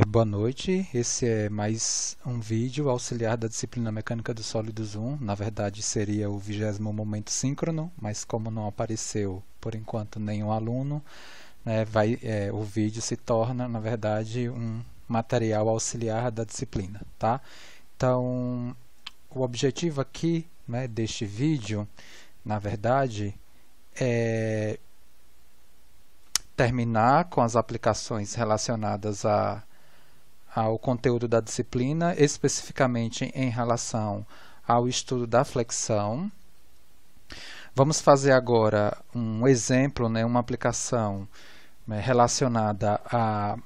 Boa noite, esse é mais um vídeo auxiliar da disciplina Mecânica dos Sólidos 1, na verdade seria o 20º momento síncrono, mas como não apareceu por enquanto nenhum aluno, né, o vídeo se torna na verdade um material auxiliar da disciplina, tá? Então o objetivo aqui, né, deste vídeo, na verdade, é terminar com as aplicações relacionadas ao conteúdo da disciplina, especificamente em relação ao estudo da flexão. Vamos fazer agora um exemplo, né, uma aplicação, né, relacionada à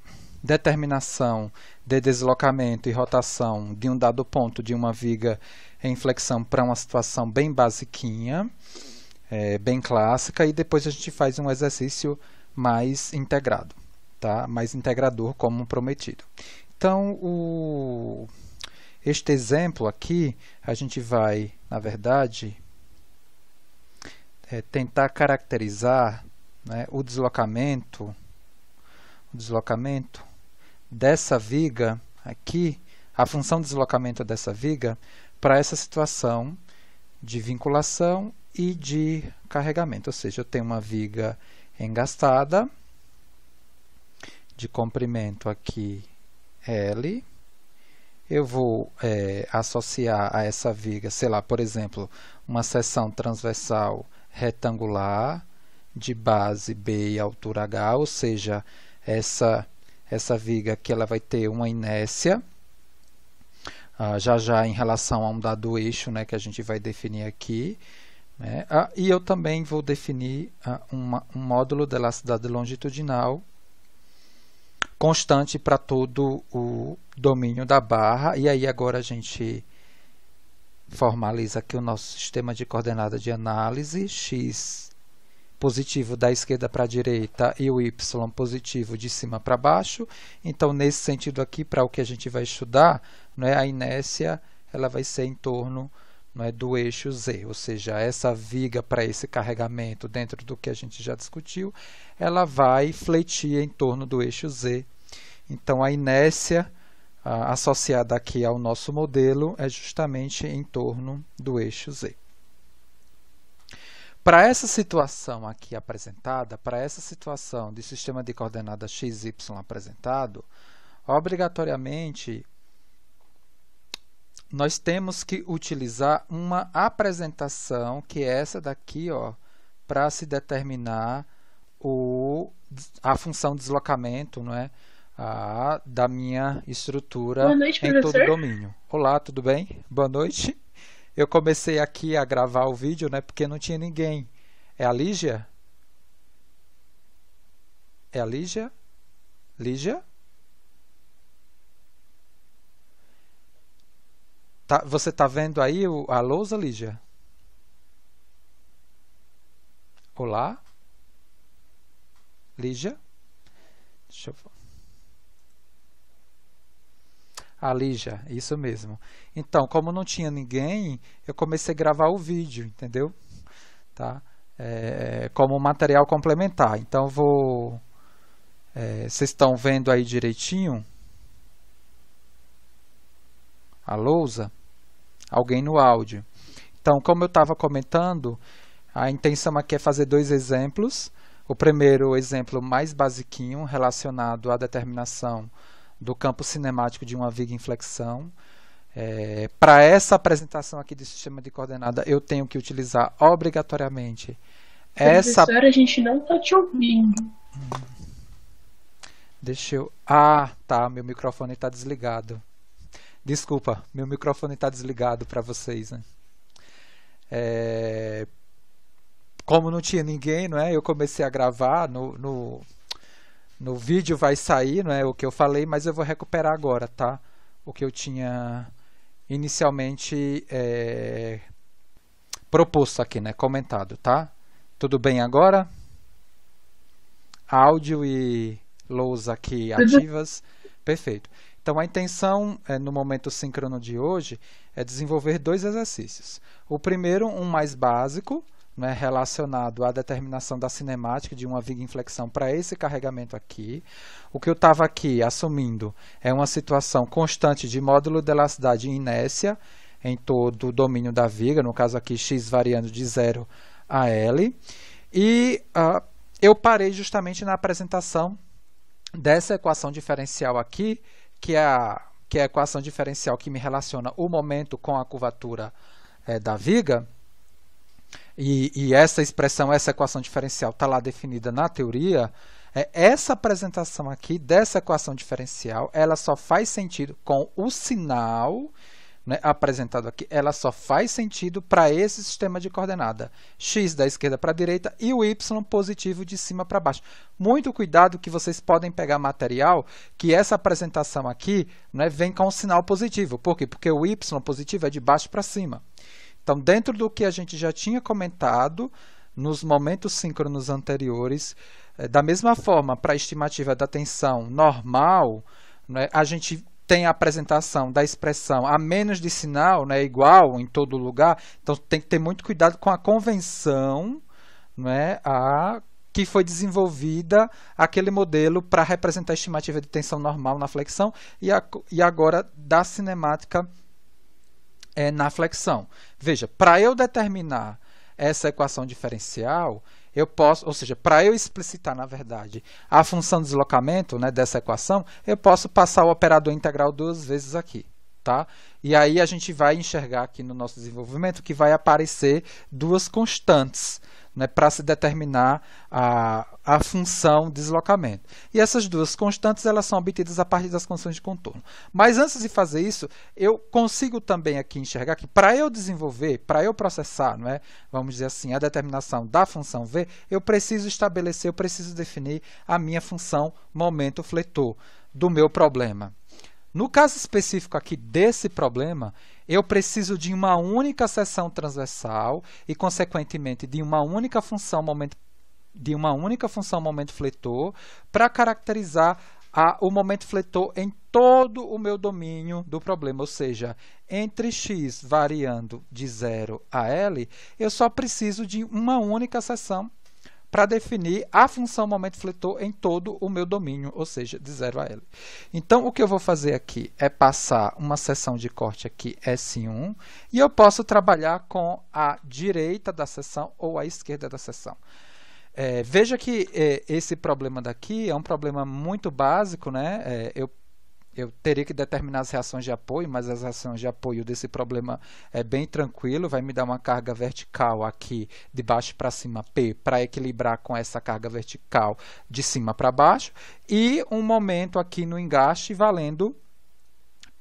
determinação de deslocamento e rotação de um dado ponto de uma viga em flexão para uma situação bem basiquinha, bem clássica, e depois a gente faz um exercício mais integrado, tá? Mais integrador, como prometido. Então, este exemplo aqui, a gente vai, na verdade, tentar caracterizar, né, o deslocamento dessa viga aqui, a função de deslocamento dessa viga para essa situação de vinculação e de carregamento. Ou seja, eu tenho uma viga engastada, de comprimento aqui L, eu vou associar a essa viga, sei lá, por exemplo, uma seção transversal retangular de base B e altura H, ou seja, essa viga aqui ela vai ter uma inércia, já em relação a um dado eixo, né, que a gente vai definir aqui, né? E eu também vou definir um módulo de elasticidade longitudinal constante para todo o domínio da barra. E aí agora a gente formaliza aqui o nosso sistema de coordenada de análise, x positivo da esquerda para a direita e o y positivo de cima para baixo. Então, nesse sentido aqui, para o que a gente vai estudar, né, a inércia ela vai ser em torno, não é, do eixo Z, ou seja, essa viga para esse carregamento dentro do que a gente já discutiu, ela vai fletir em torno do eixo Z. Então, a inércia associada aqui ao nosso modelo é justamente em torno do eixo Z. Para essa situação aqui apresentada, para essa situação de sistema de coordenadas x, y apresentado, obrigatoriamente nós temos que utilizar uma apresentação, que é essa daqui, para se determinar a função de deslocamento, não é, da minha estrutura. Boa noite, em todo o professor. domínio. Olá, tudo bem? Boa noite. Eu comecei aqui a gravar o vídeo, né, porque não tinha ninguém. É a Lígia? É a Lígia? Lígia? Você está vendo aí a lousa, Lígia? Olá? Lígia? Deixa eu... Lígia, isso mesmo. Então, como não tinha ninguém, eu comecei a gravar o vídeo, entendeu? Tá? Como material complementar. Então, vocês estão vendo aí direitinho a lousa? Alguém no áudio. Então, como eu estava comentando, a intenção aqui é fazer dois exemplos. O primeiro exemplo mais basiquinho, relacionado à determinação do campo cinemático de uma viga em flexão. Para essa apresentação aqui do sistema de coordenada, eu tenho que utilizar obrigatoriamente essa... Professor, a gente não está te ouvindo. Deixa eu... tá, meu microfone está desligado. Desculpa, meu microfone está desligado para vocês, né? Como não tinha ninguém, não é? Eu comecei a gravar, no vídeo vai sair, não é, o que eu falei, mas eu vou recuperar agora, tá? O que eu tinha inicialmente proposto aqui, né? Comentado, tá? Tudo bem agora? Áudio e lousa aqui ativas. Perfeito. Então, a intenção no momento síncrono de hoje é desenvolver dois exercícios. O primeiro, um mais básico, né, relacionado à determinação da cinemática de uma viga em flexão para esse carregamento aqui. O que eu estava aqui assumindo é uma situação constante de módulo de elasticidade e inércia em todo o domínio da viga, no caso aqui x variando de 0 a L. E eu parei justamente na apresentação dessa equação diferencial aqui, que é a equação diferencial que me relaciona o momento com a curvatura da viga. E essa expressão, essa equação diferencial está lá definida na teoria. Essa apresentação aqui dessa equação diferencial, ela só faz sentido com o sinal, né, apresentado aqui, ela só faz sentido para esse sistema de coordenada, x da esquerda para a direita e o y positivo de cima para baixo. Muito cuidado que vocês podem pegar material que essa apresentação aqui, né, vem com um sinal positivo. Por quê? Porque o y positivo é de baixo para cima. Então, dentro do que a gente já tinha comentado nos momentos síncronos anteriores, da mesma forma, para a estimativa da tensão normal, né, a gente tem a apresentação da expressão a menos de sinal, né, igual em todo lugar. Então, tem que ter muito cuidado com a convenção, né, que foi desenvolvida aquele modelo para representar a estimativa de tensão normal na flexão e agora da cinemática na flexão. Veja, para eu determinar essa equação diferencial, eu posso, ou seja, para eu explicitar, na verdade, a função de deslocamento, né, dessa equação, eu posso passar o operador integral duas vezes aqui. Tá? E aí a gente vai enxergar aqui no nosso desenvolvimento que vai aparecer duas constantes, né, para se determinar a função deslocamento. E essas duas constantes elas são obtidas a partir das condições de contorno. Mas antes de fazer isso, eu consigo também aqui enxergar que para eu desenvolver, para eu processar, não é, vamos dizer assim, a determinação da função v, eu preciso estabelecer, eu preciso definir a minha função momento fletor do meu problema. No caso específico aqui desse problema, eu preciso de uma única seção transversal e, consequentemente, de uma única função momento fletor para caracterizar o momento fletor em todo o meu domínio do problema, ou seja, entre x variando de 0 a L, eu só preciso de uma única seção para definir a função momento fletor em todo o meu domínio, ou seja, de 0 a L. Então, o que eu vou fazer aqui é passar uma seção de corte aqui S1 e eu posso trabalhar com a direita da seção ou a esquerda da seção. Veja que esse problema daqui é um problema muito básico, né? Eu teria que determinar as reações de apoio, mas as reações de apoio desse problema é bem tranquilo, vai me dar uma carga vertical aqui de baixo para cima, P, para equilibrar com essa carga vertical de cima para baixo, e um momento aqui no engaste valendo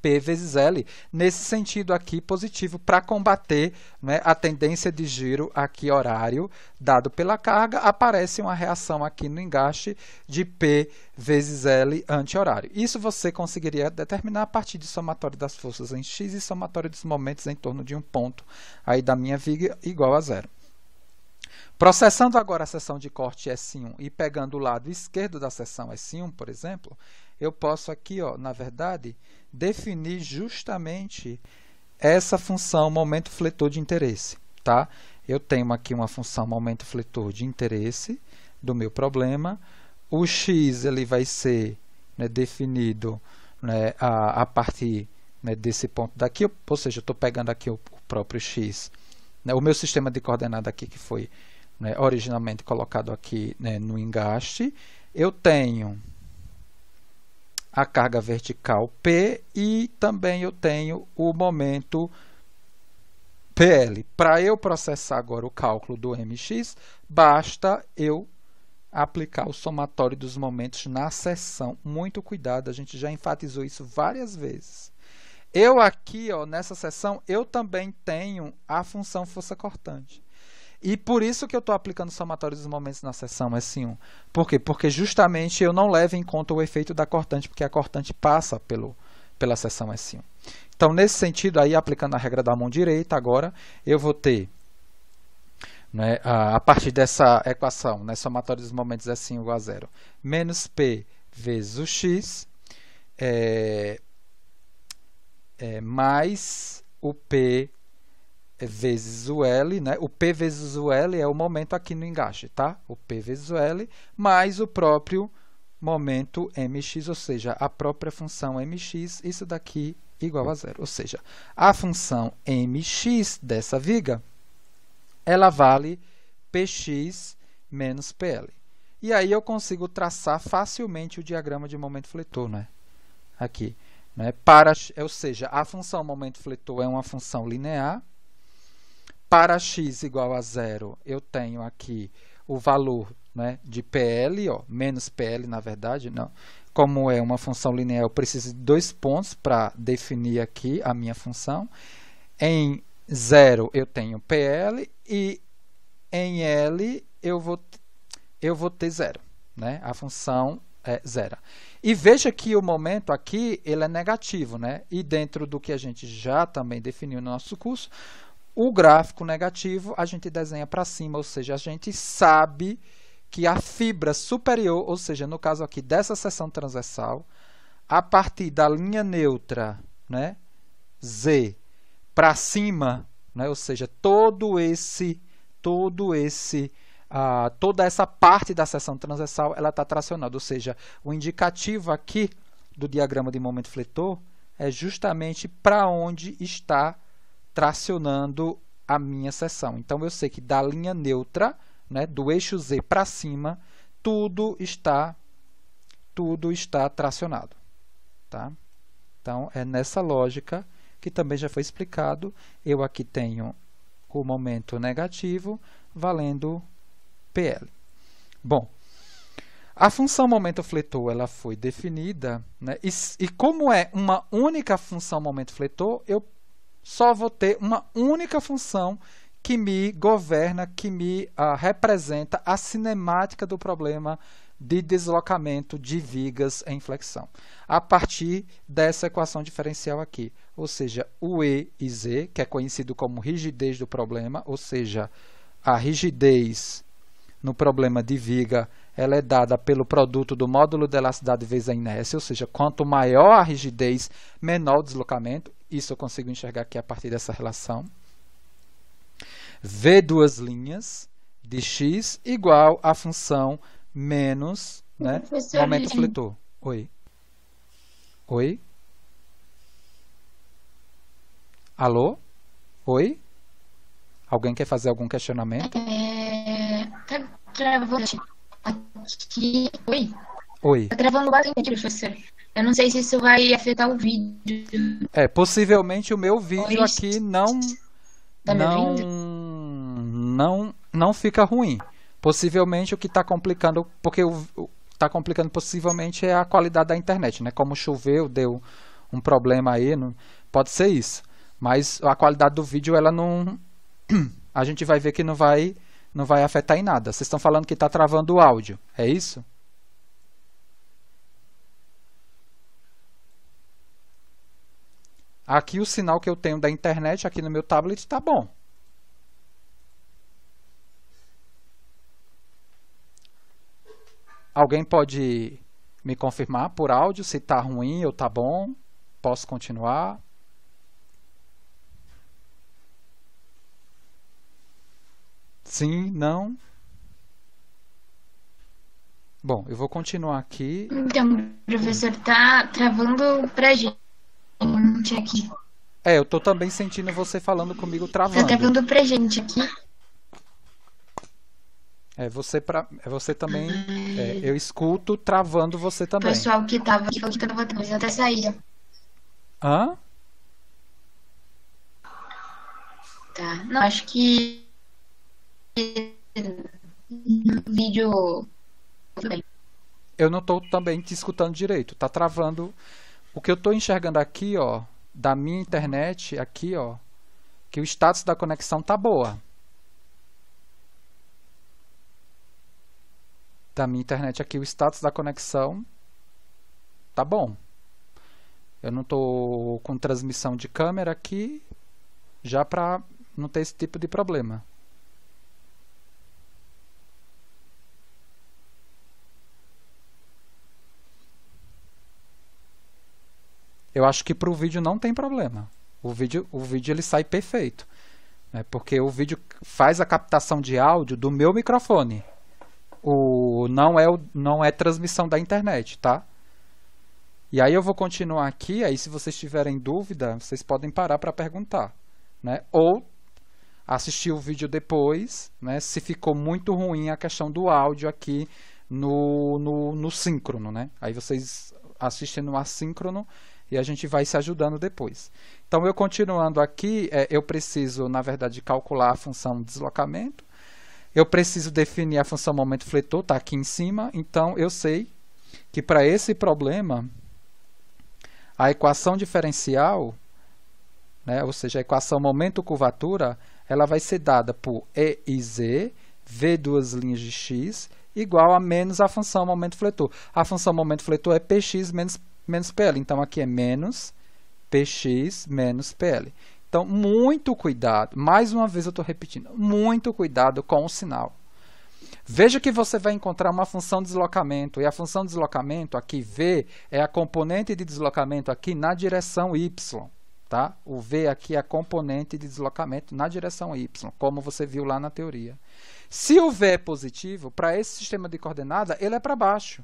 P vezes L, nesse sentido aqui positivo, para combater, né, a tendência de giro aqui horário dado pela carga, aparece uma reação aqui no engaste de P vezes L anti-horário. Isso você conseguiria determinar a partir de somatório das forças em X e somatório dos momentos em torno de um ponto aí da minha viga igual a 0. Processando agora a seção de corte S1 e pegando o lado esquerdo da seção S1, por exemplo, eu posso aqui, ó, na verdade, definir justamente essa função momento fletor de interesse. Tá? Eu tenho aqui uma função momento fletor de interesse do meu problema. O x ele vai ser, né, definido, né, a partir, né, desse ponto daqui, ou seja, eu estou pegando aqui o próprio x, né, o meu sistema de coordenada aqui que foi, né, originalmente colocado aqui, né, no engaste. Eu tenho a carga vertical P e também eu tenho o momento PL. Para eu processar agora o cálculo do MX, basta eu aplicar o somatório dos momentos na seção. Muito cuidado, a gente já enfatizou isso várias vezes. Eu aqui, ó, nessa seção, eu também tenho a função força cortante. E por isso que eu estou aplicando o somatório dos momentos na seção S1. Por quê? Porque justamente eu não levo em conta o efeito da cortante, porque a cortante passa pela seção S1. Então, nesse sentido, aí, aplicando a regra da mão direita, agora eu vou ter, né, a partir dessa equação, né, somatório dos momentos S1 igual a 0, menos P vezes o X, mais o P vezes o L, né? O P vezes o L é o momento aqui no engaste, tá? O P vezes o L mais o próprio momento mx, ou seja, a própria função mx, isso daqui igual a zero. Ou seja, a função mx dessa viga, ela vale px menos pl. E aí eu consigo traçar facilmente o diagrama de momento fletor, né? Aqui, né? Ou seja, a função momento fletor é uma função linear. Para x igual a zero, eu tenho aqui o valor, né, de PL, ó, menos PL, na verdade, não. Como é uma função linear, eu preciso de 2 pontos para definir aqui a minha função. Em 0 eu tenho PL e em L eu vou ter 0. Né? A função é 0. E veja que o momento aqui ele é negativo. Né? E dentro do que a gente já também definiu no nosso curso, o gráfico negativo a gente desenha para cima, ou seja, a gente sabe que a fibra superior, ou seja, no caso aqui dessa seção transversal, a partir da linha neutra, né, Z, para cima, né, ou seja, toda essa parte da seção transversal ela está tracionada, ou seja, o indicativo aqui do diagrama de momento fletor é justamente para onde está tracionando a minha seção. Então, eu sei que da linha neutra, né, do eixo Z para cima, tudo está tracionado. Tá? Então, é nessa lógica que também já foi explicado. Eu aqui tenho o momento negativo valendo PL. Bom, a função momento fletor ela foi definida, né, e como é uma única função momento fletor, eu só vou ter uma única função que me governa, que me representa a cinemática do problema de deslocamento de vigas em flexão, a partir dessa equação diferencial aqui. Ou seja, o E e Z, que é conhecido como rigidez do problema, ou seja, a rigidez no problema de viga ela é dada pelo produto do módulo de elasticidade vezes a inércia, ou seja, quanto maior a rigidez, menor o deslocamento. Isso eu consigo enxergar aqui a partir dessa relação. V duas linhas de x igual a função menos, né, momento fletor. Oi. Oi? Alô? Oi? Alguém quer fazer algum questionamento? Tá gravando aqui. Oi? Oi. Tá gravando bastante, professor. Eu não sei se isso vai afetar o vídeo. Possivelmente o meu vídeo aqui Tá me ouvindo? não fica ruim. Possivelmente o que está complicando, porque está complicando possivelmente é a qualidade da internet, né? Como choveu, deu um problema aí, pode ser isso. Mas a qualidade do vídeo, ela não, a gente vai ver que não vai afetar em nada. Vocês estão falando que está travando o áudio, é isso? Aqui o sinal que eu tenho da internet aqui no meu tablet está bom. Alguém pode me confirmar por áudio se está ruim ou está bom? Posso continuar? Sim, não? Bom, eu vou continuar aqui. Então, professor, tá travando pra gente aqui. Eu tô também sentindo você falando comigo Tá travando. travando pra gente aqui. Você também. Eu escuto travando você O também. pessoal que tava aqui falou que tava talvez até saída. Hã? Tá. Não, acho que no vídeo. Tudo bem. Eu não estou também te escutando direito. Tá travando. O que eu estou enxergando aqui, ó, da minha internet, aqui, ó, que o status da conexão tá boa. Da minha internet aqui, o status da conexão tá bom. Eu não estou com transmissão de câmera aqui, já para não ter esse tipo de problema. Eu acho que para o vídeo não tem problema. O vídeo ele sai perfeito. né? Porque o vídeo faz a captação de áudio do meu microfone. Não é transmissão da internet, tá? E aí eu vou continuar aqui, aí se vocês tiverem dúvida, vocês podem parar para perguntar, né? Ou assistir o vídeo depois, né? Se ficou muito ruim a questão do áudio aqui no síncrono, né? Aí vocês assistem no assíncrono e a gente vai se ajudando depois. Então, eu continuando aqui, eu preciso, na verdade, calcular a função deslocamento. Eu preciso definir a função momento fletor, está aqui em cima. Então, eu sei que para esse problema, a equação diferencial, né, ou seja, a equação momento-curvatura, ela vai ser dada por E e Z, V duas linhas de x, igual a menos a função momento fletor. A função momento fletor é Px menos PL. Então, aqui é menos Px menos PL. Então, muito cuidado. Mais uma vez eu estou repetindo. Muito cuidado com o sinal. Veja que você vai encontrar uma função de deslocamento. E a função de deslocamento, aqui V, é a componente de deslocamento aqui na direção Y. Tá? O V aqui é a componente de deslocamento na direção Y, como você viu lá na teoria. Se o V é positivo, para esse sistema de coordenada, ele é para baixo.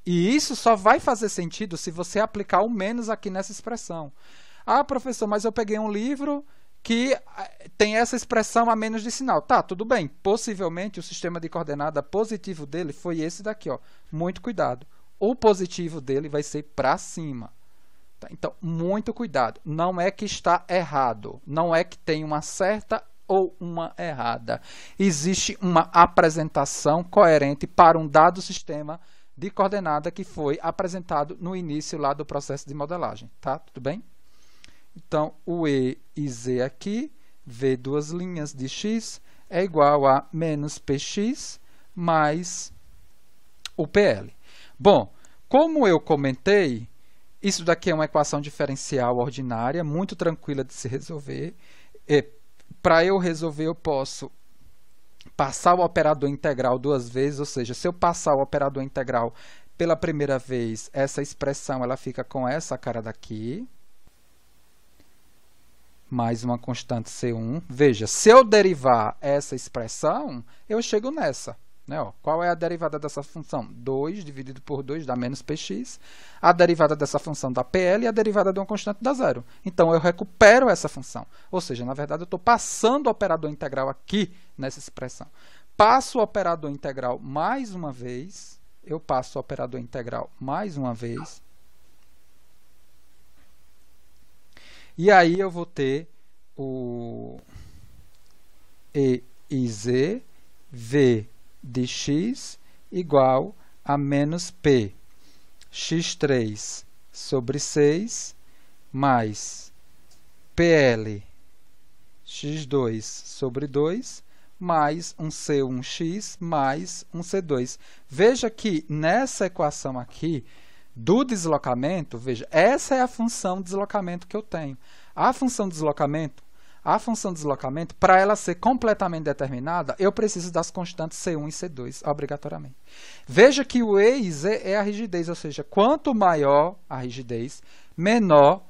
E isso só vai fazer sentido se você aplicar o menos aqui nessa expressão. Ah, professor, mas eu peguei um livro que tem essa expressão a menos de sinal. Tá, tudo bem. Possivelmente o sistema de coordenada positivo dele foi esse daqui. Ó. Muito cuidado. O positivo dele vai ser para cima. Tá? Então, muito cuidado. Não é que está errado. Não é que tem uma certa ou uma errada. Existe uma apresentação coerente para um dado sistema de coordenada que foi apresentado no início lá do processo de modelagem. Tá? Tudo bem? Então, o E e Z aqui, V duas linhas de x, é igual a menos Px mais o PL. Bom, como eu comentei, isso daqui é uma equação diferencial ordinária, muito tranquila de se resolver. Para eu resolver, eu posso passar o operador integral duas vezes, ou seja, se eu passar o operador integral pela primeira vez, essa expressão ela fica com essa cara daqui, mais uma constante C1. Veja, se eu derivar essa expressão, eu chego nessa. Né? Ó, qual é a derivada dessa função? 2 dividido por 2 dá menos Px. A derivada dessa função dá PL e a derivada de uma constante dá zero. Então, eu recupero essa função. Ou seja, na verdade, eu estou passando o operador integral aqui nessa expressão. Passo o operador integral mais uma vez. Eu passo o operador integral mais uma vez. E aí eu vou ter o E e Z, V de x igual a menos P x3 sobre 6 mais PL x2 sobre 2 mais um C1x mais um C2. Veja que nessa equação aqui, do deslocamento, veja, essa é a função de deslocamento que eu tenho. A função de deslocamento, para ela ser completamente determinada, eu preciso das constantes C1 e C2, obrigatoriamente. Veja que o E e Z é a rigidez, ou seja, quanto maior a rigidez, menor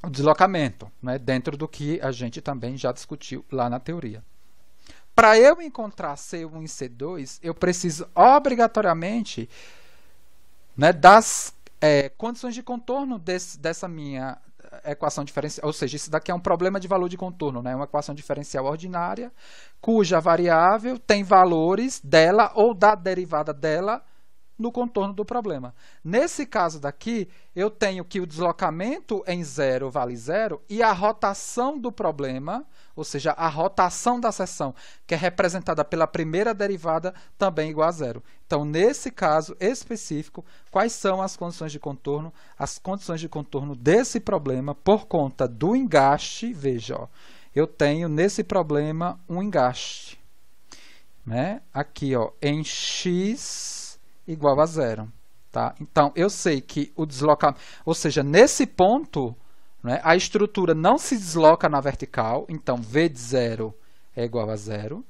o deslocamento, né, dentro do que a gente também já discutiu lá na teoria. Para eu encontrar C1 e C2, eu preciso obrigatoriamente, né, das condições de contorno dessa minha equação diferencial, ou seja, isso daqui é um problema de valor de contorno, né? Uma equação diferencial ordinária, cuja variável tem valores dela ou da derivada dela no contorno do problema. Nesse caso daqui, eu tenho que o deslocamento em zero vale zero e a rotação do problema, ou seja, a rotação da seção, que é representada pela primeira derivada, também igual a zero. Então, nesse caso específico, quais são as condições de contorno? As condições de contorno desse problema, por conta do engaste, veja, ó, eu tenho nesse problema um engaste, né? Aqui, ó, em x igual a zero. Tá? Então, eu sei que o deslocamento, ou seja, nesse ponto, né, a estrutura não se desloca na vertical, então V de zero é igual a zero.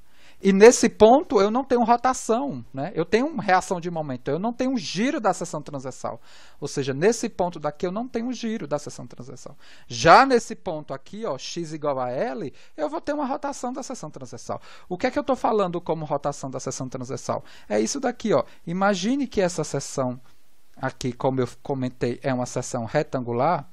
E nesse ponto eu não tenho rotação, né? Eu tenho uma reação de momento, eu não tenho um giro da seção transversal. Ou seja, nesse ponto daqui eu não tenho um giro da seção transversal. Já nesse ponto aqui, ó, x igual a L, eu vou ter uma rotação da seção transversal. O que é que eu estou falando como rotação da seção transversal? É isso daqui, ó. Imagine que essa seção aqui, como eu comentei, é uma seção retangular.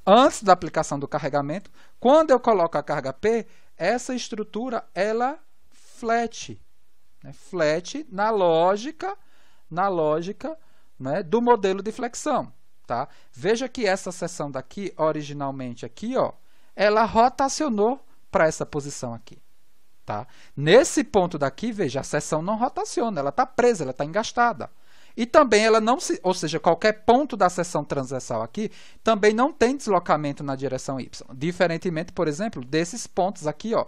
Antes da aplicação do carregamento, quando eu coloco a carga P, essa estrutura, ela flat, né? Flat na lógica, né, do modelo de flexão, tá? Veja que essa seção daqui, originalmente aqui, ó, ela rotacionou para essa posição aqui, tá? Nesse ponto daqui, veja, a seção não rotaciona, ela está presa, ela está engastada. E também ela não se, ou seja, qualquer ponto da seção transversal aqui também não tem deslocamento na direção y, diferentemente, por exemplo, desses pontos aqui, ó,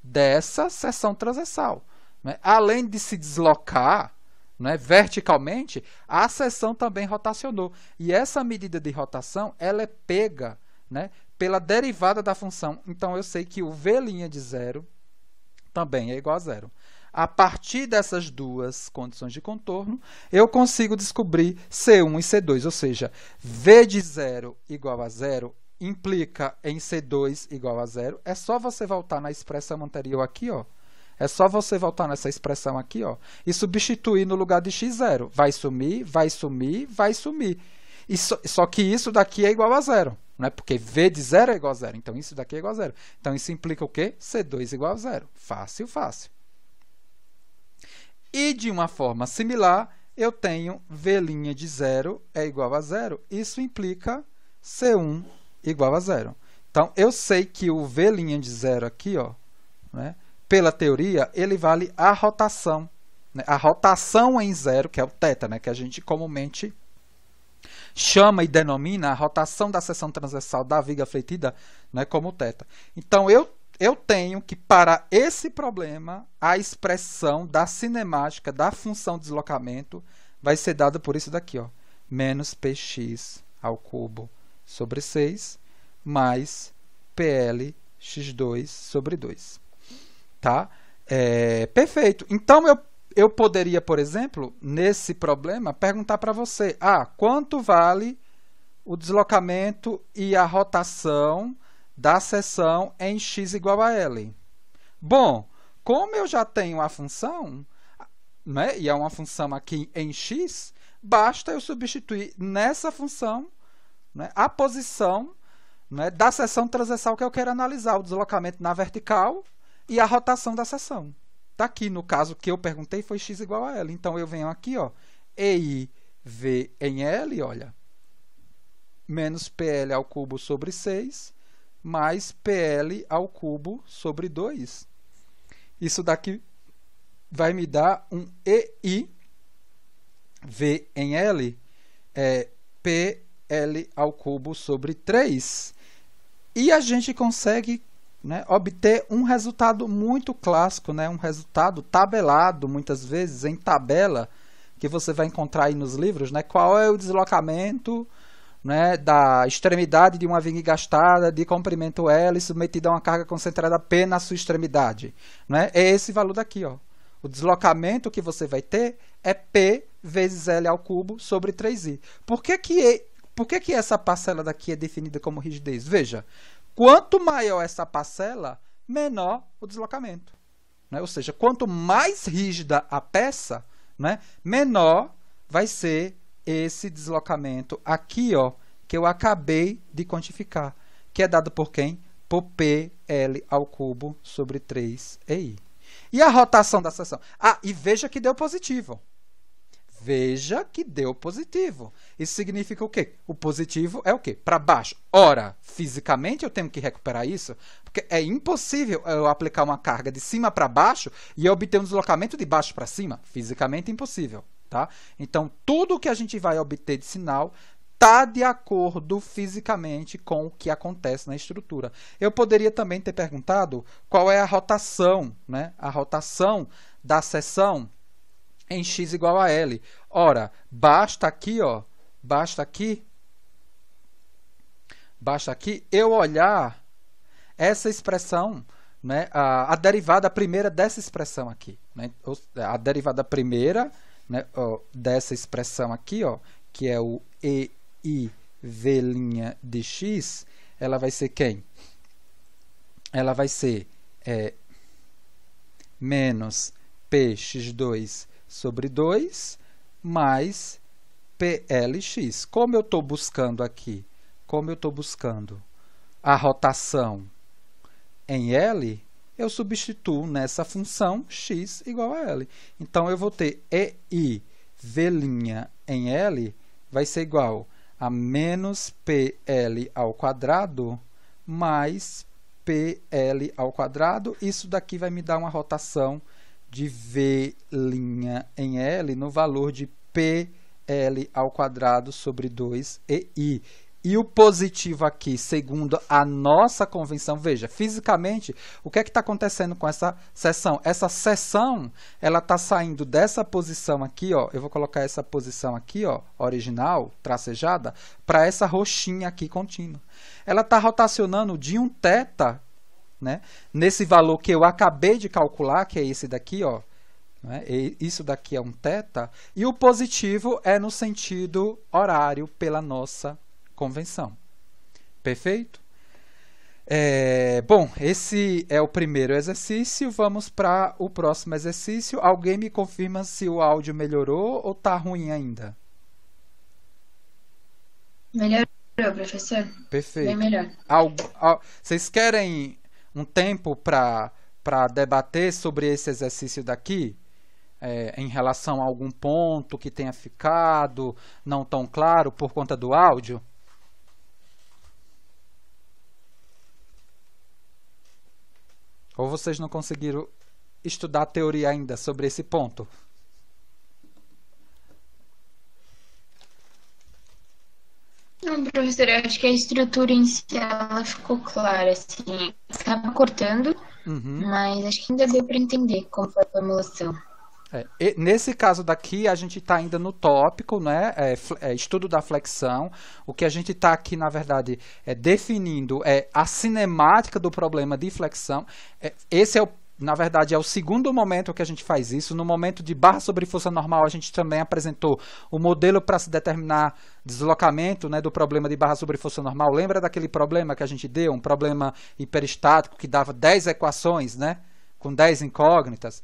dessa seção transversal, né? Além de se deslocar, né, verticalmente, a seção também rotacionou. E essa medida de rotação ela é pega, né, pela derivada da função. Então, eu sei que o v' de zero também é igual a zero. A partir dessas duas condições de contorno, eu consigo descobrir C1 e C2, ou seja, v de zero igual a zero implica em C2 igual a zero. É só você voltar na expressão anterior aqui, ó. É só você voltar nessa expressão aqui, ó, e substituir no lugar de x0. Vai sumir, vai sumir, vai sumir. E só que isso daqui é igual a zero, né? Porque v de zero é igual a zero. Então, isso daqui é igual a zero. Então, isso implica o quê? C2 igual a zero. Fácil, fácil. E, de uma forma similar, eu tenho v' de zero é igual a zero. Isso implica C1 igual a zero. Então, eu sei que o v' de zero aqui, ó, né, pela teoria, ele vale a rotação. Né? A rotação em zero, que é o θ, né, que a gente comumente chama e denomina a rotação da seção transversal da viga fletida, né, como θ. Então, eu tenho que, para esse problema, a expressão da cinemática da função de deslocamento vai ser dada por isso daqui, ó, menos px ao cubo sobre 6 mais PL x2 sobre 2. Tá? Perfeito. Então, eu poderia, por exemplo, nesse problema, perguntar para você, quanto vale o deslocamento e a rotação da seção em x igual a L? Bom, como eu já tenho a função, né, e é uma função aqui em x, basta eu substituir nessa função, né, a posição, né, da seção transversal que eu quero analisar, o deslocamento na vertical e a rotação da seção. Tá aqui, no caso que eu perguntei, foi x igual a L. Então, eu venho aqui, ó, EIV em L, olha, menos PL ao cubo sobre 6, mais PL ao cubo sobre 2. Isso daqui vai me dar um EI, V em L, PL ao cubo sobre 3. E a gente consegue, né, obter um resultado muito clássico, né, um resultado tabelado, muitas vezes, em tabela, que você vai encontrar aí nos livros, né, qual é o deslocamento, né, da extremidade de uma viga engastada de comprimento L submetida a uma carga concentrada P na sua extremidade. Né? É esse valor daqui. Ó. O deslocamento que você vai ter é P vezes L ao cubo sobre 3i. Por que essa parcela daqui é definida como rigidez? Veja, quanto maior essa parcela, menor o deslocamento. Né? Ou seja, quanto mais rígida a peça, né, menor vai ser esse deslocamento aqui, ó, que eu acabei de quantificar, que é dado por quem? Por PL ao cubo sobre 3EI. E a rotação da seção? E veja que deu positivo. Veja que deu positivo. Isso significa o quê? O positivo é o quê? Para baixo. Ora, fisicamente eu tenho que recuperar isso, porque é impossível eu aplicar uma carga de cima para baixo e eu obter um deslocamento de baixo para cima. Fisicamente impossível. Tá? Então, tudo que a gente vai obter de sinal está de acordo fisicamente com o que acontece na estrutura. Eu poderia também ter perguntado qual é a rotação, né? A rotação da seção em x igual a L. Ora, basta aqui eu olhar essa expressão, né, a derivada primeira dessa expressão aqui. Né, a derivada primeira, né, ó, dessa expressão aqui, ó, que é o EIV' de x, ela vai ser quem? Ela vai ser menos px2 sobre 2 mais plx. Como eu estou buscando aqui? Como eu estou buscando a rotação em L, eu substituo nessa função x igual a L. Então, eu vou ter EIV' em L vai ser igual a menos PL ao quadrado mais PL ao quadrado. Isso daqui vai me dar uma rotação de V' em L no valor de PL ao quadrado sobre 2EI. E o positivo aqui, segundo a nossa convenção, veja, fisicamente, o que é que está acontecendo com essa seção? Essa seção, ela está saindo dessa posição aqui, ó, eu vou colocar essa posição aqui, ó, original, tracejada, para essa roxinha aqui contínua. Ela está rotacionando de um θ, né, nesse valor que eu acabei de calcular, que é esse daqui, ó, né, isso daqui é um θ, e o positivo é no sentido horário pela nossa convenção. Perfeito? Bom, esse é o primeiro exercício. Vamos para o próximo exercício. Alguém me confirma se o áudio melhorou ou está ruim ainda? Melhorou, professor. Perfeito. Bem melhor. Vocês querem um tempo para debater sobre esse exercício daqui? Em relação a algum ponto que tenha ficado não tão claro por conta do áudio? Ou vocês não conseguiram estudar a teoria ainda sobre esse ponto? Não, professor, eu acho que a estrutura em si ela ficou clara, assim. Estava cortando, mas acho que ainda deu para entender como foi a formulação. Nesse caso daqui, a gente está ainda no tópico, né? Estudo da flexão. O que a gente está aqui, na verdade, definindo a cinemática do problema de flexão. Esse na verdade, é o segundo momento que a gente faz isso. No momento de barra sobre força normal, a gente também apresentou o modelo para se determinar deslocamento, né, do problema de barra sobre força normal. Lembra daquele problema que a gente deu? Um problema hiperestático que dava 10 equações, né, com 10 incógnitas.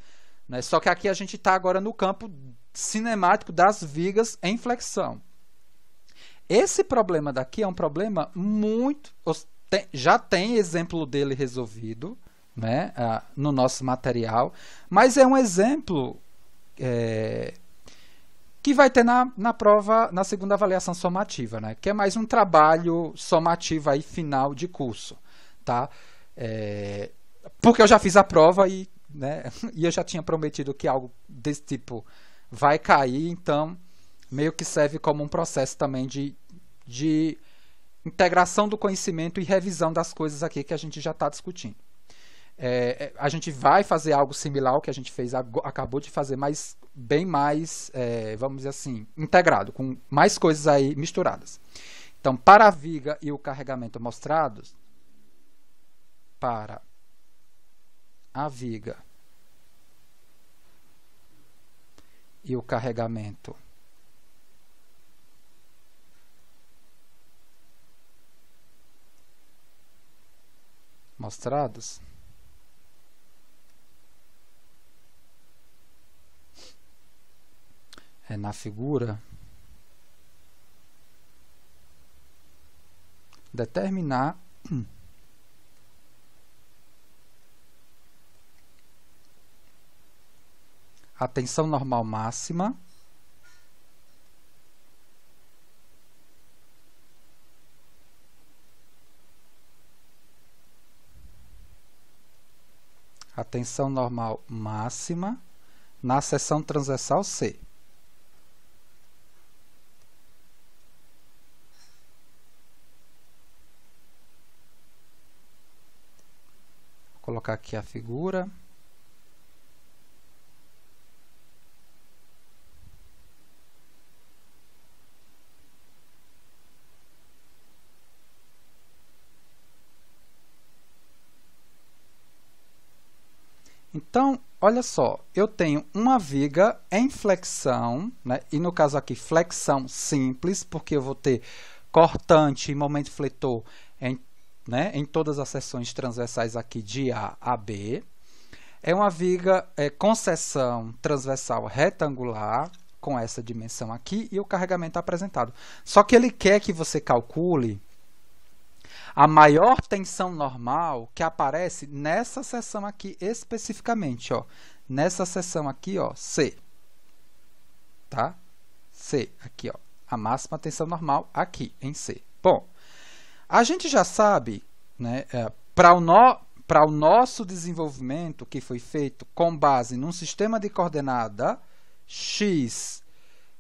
Só que aqui a gente está agora no campo cinemático das vigas em flexão. Esse problema daqui é um problema muito... Já tem exemplo dele resolvido, né, no nosso material, mas é um exemplo que vai ter na prova, na segunda avaliação somativa, né, que é mais um trabalho somativo aí final de curso. Tá? Porque eu já fiz a prova e eu já tinha prometido que algo desse tipo vai cair, então meio que serve como um processo também de integração do conhecimento e revisão das coisas aqui que a gente já está discutindo. A gente vai fazer algo similar ao que a gente fez, acabou de fazer, mas bem mais, vamos dizer assim, integrado, com mais coisas aí misturadas. Então, para a viga e o carregamento mostrados, para a viga e o carregamento mostrados, na figura, determinar a tensão normal máxima na seção transversal C. Vou colocar aqui a figura. Então, olha só, eu tenho uma viga em flexão, né? E no caso aqui, flexão simples, porque eu vou ter cortante e momento fletor em todas as seções transversais aqui de A a B. É uma viga com seção transversal retangular, com essa dimensão aqui, e o carregamento apresentado. Só que ele quer que você calcule a maior tensão normal que aparece nessa seção aqui especificamente, ó. Nessa seção aqui, ó, C. Tá? C, aqui, ó. A máxima tensão normal aqui, em C. Bom, a gente já sabe, né, para o nosso desenvolvimento que foi feito com base num sistema de coordenada x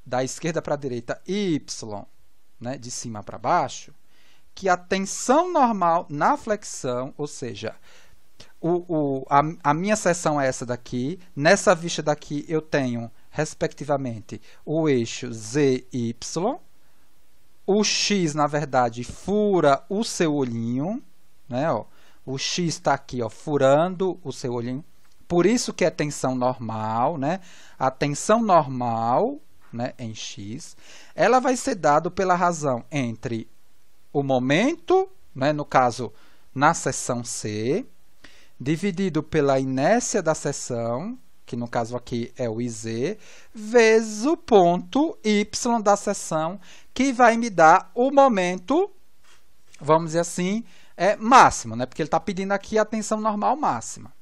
da esquerda para a direita, y, né, de cima para baixo, que a tensão normal na flexão, ou seja, a minha seção é essa daqui, nessa vista daqui eu tenho, respectivamente, o eixo z, y, o x, na verdade, fura o seu olhinho, né, ó, o x está aqui, ó, furando o seu olhinho, por isso que é tensão normal, né, a tensão normal, né, em x, ela vai ser dada pela razão entre o momento, né, no caso, na seção C, dividido pela inércia da seção, que no caso aqui é o IZ, vezes o ponto Y da seção, que vai me dar o momento, vamos dizer assim, máximo, né, porque ele está pedindo aqui a tensão normal máxima.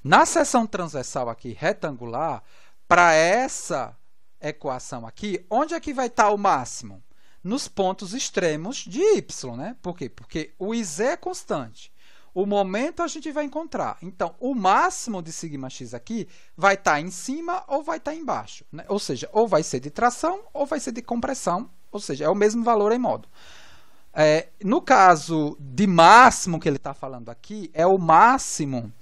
Na seção transversal aqui, retangular, para essa equação aqui, onde é que vai estar o máximo? Nos pontos extremos de y, né? Por quê? Porque o IZ é constante. O momento a gente vai encontrar. Então, o máximo de σx aqui vai estar em cima ou vai estar embaixo, né? Ou seja, ou vai ser de tração ou vai ser de compressão, ou seja, é o mesmo valor em modo. No caso de máximo que ele está falando aqui, é o máximo,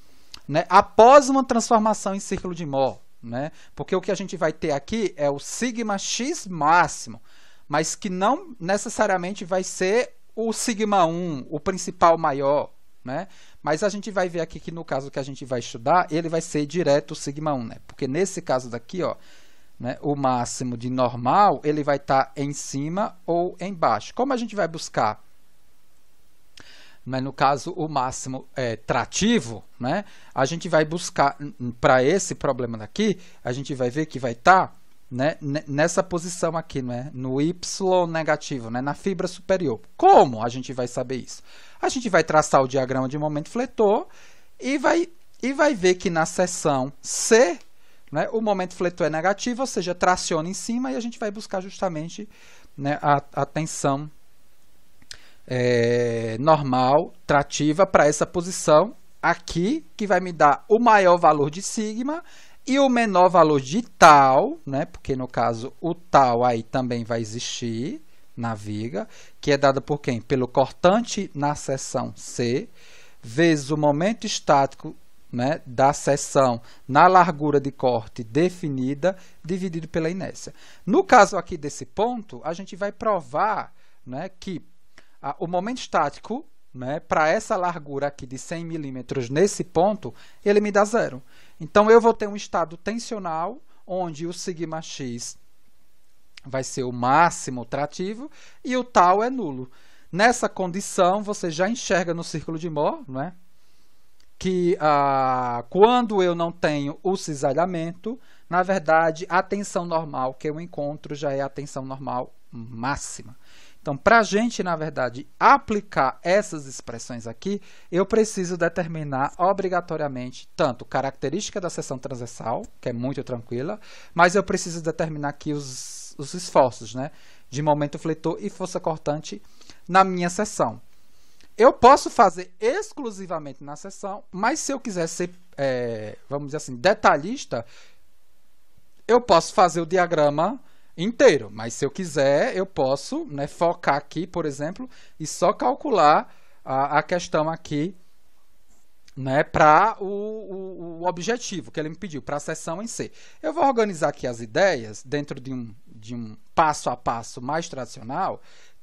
né, após uma transformação em círculo de Mohr, né? Porque o que a gente vai ter aqui é o σx máximo, mas que não necessariamente vai ser o σ1, o principal maior, né? Mas a gente vai ver aqui que no caso que a gente vai estudar, ele vai ser direto o σ1, né? Porque nesse caso daqui, ó, né, o máximo de normal, ele vai estar em cima ou embaixo. Como a gente vai buscar, mas no caso o máximo trativo, né, a gente vai buscar, para esse problema daqui, a gente vai ver que vai estar, né, nessa posição aqui, né, no y negativo, né, na fibra superior. Como a gente vai saber isso? A gente vai traçar o diagrama de momento fletor e vai ver que na seção C, né, o momento fletor é negativo, ou seja, traciona em cima, e a gente vai buscar justamente, né, a tensão normal trativa para essa posição aqui, que vai me dar o maior valor de sigma e o menor valor de tal, né? Porque no caso o tal aí também vai existir na viga, que é dado por quem? Pelo cortante na seção C, vezes o momento estático, né, da seção na largura de corte definida, dividido pela inércia. No caso aqui desse ponto, a gente vai provar, né, que o momento estático, né, para essa largura aqui de 100 milímetros nesse ponto, ele me dá zero. Então, eu vou ter um estado tensional, onde o σx vai ser o máximo trativo e o tal é nulo. Nessa condição, você já enxerga no círculo de Mohr, né, que quando eu não tenho o cisalhamento, na verdade, a tensão normal que eu encontro já é a tensão normal máxima. Então, para a gente, na verdade, aplicar essas expressões aqui, eu preciso determinar obrigatoriamente tanto característica da seção transversal, que é muito tranquila, mas eu preciso determinar aqui os esforços, né, de momento fletor e força cortante na minha seção. Eu posso fazer exclusivamente na seção, mas se eu quiser ser, vamos dizer assim, detalhista, eu posso fazer o diagrama inteiro, mas se eu quiser, eu posso, né, focar aqui, por exemplo, e só calcular a questão aqui, né, para o objetivo que ele me pediu, para a seção em C. Eu vou organizar aqui as ideias dentro de um passo a passo mais tradicional,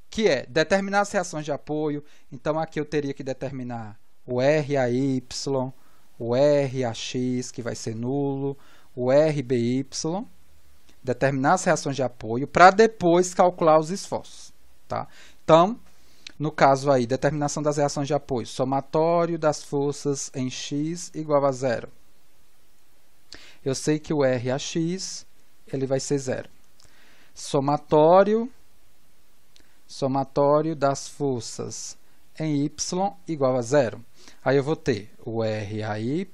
que é determinar as reações de apoio. Então, aqui eu teria que determinar o R, a Y, o RAX, que vai ser nulo, o RBY, determinar as reações de apoio, para depois calcular os esforços. Tá? Então, no caso aí, determinação das reações de apoio, somatório das forças em X igual a 0. Eu sei que o RAX ele vai ser 0. Somatório das forças em Y igual a 0. Aí eu vou ter o RAY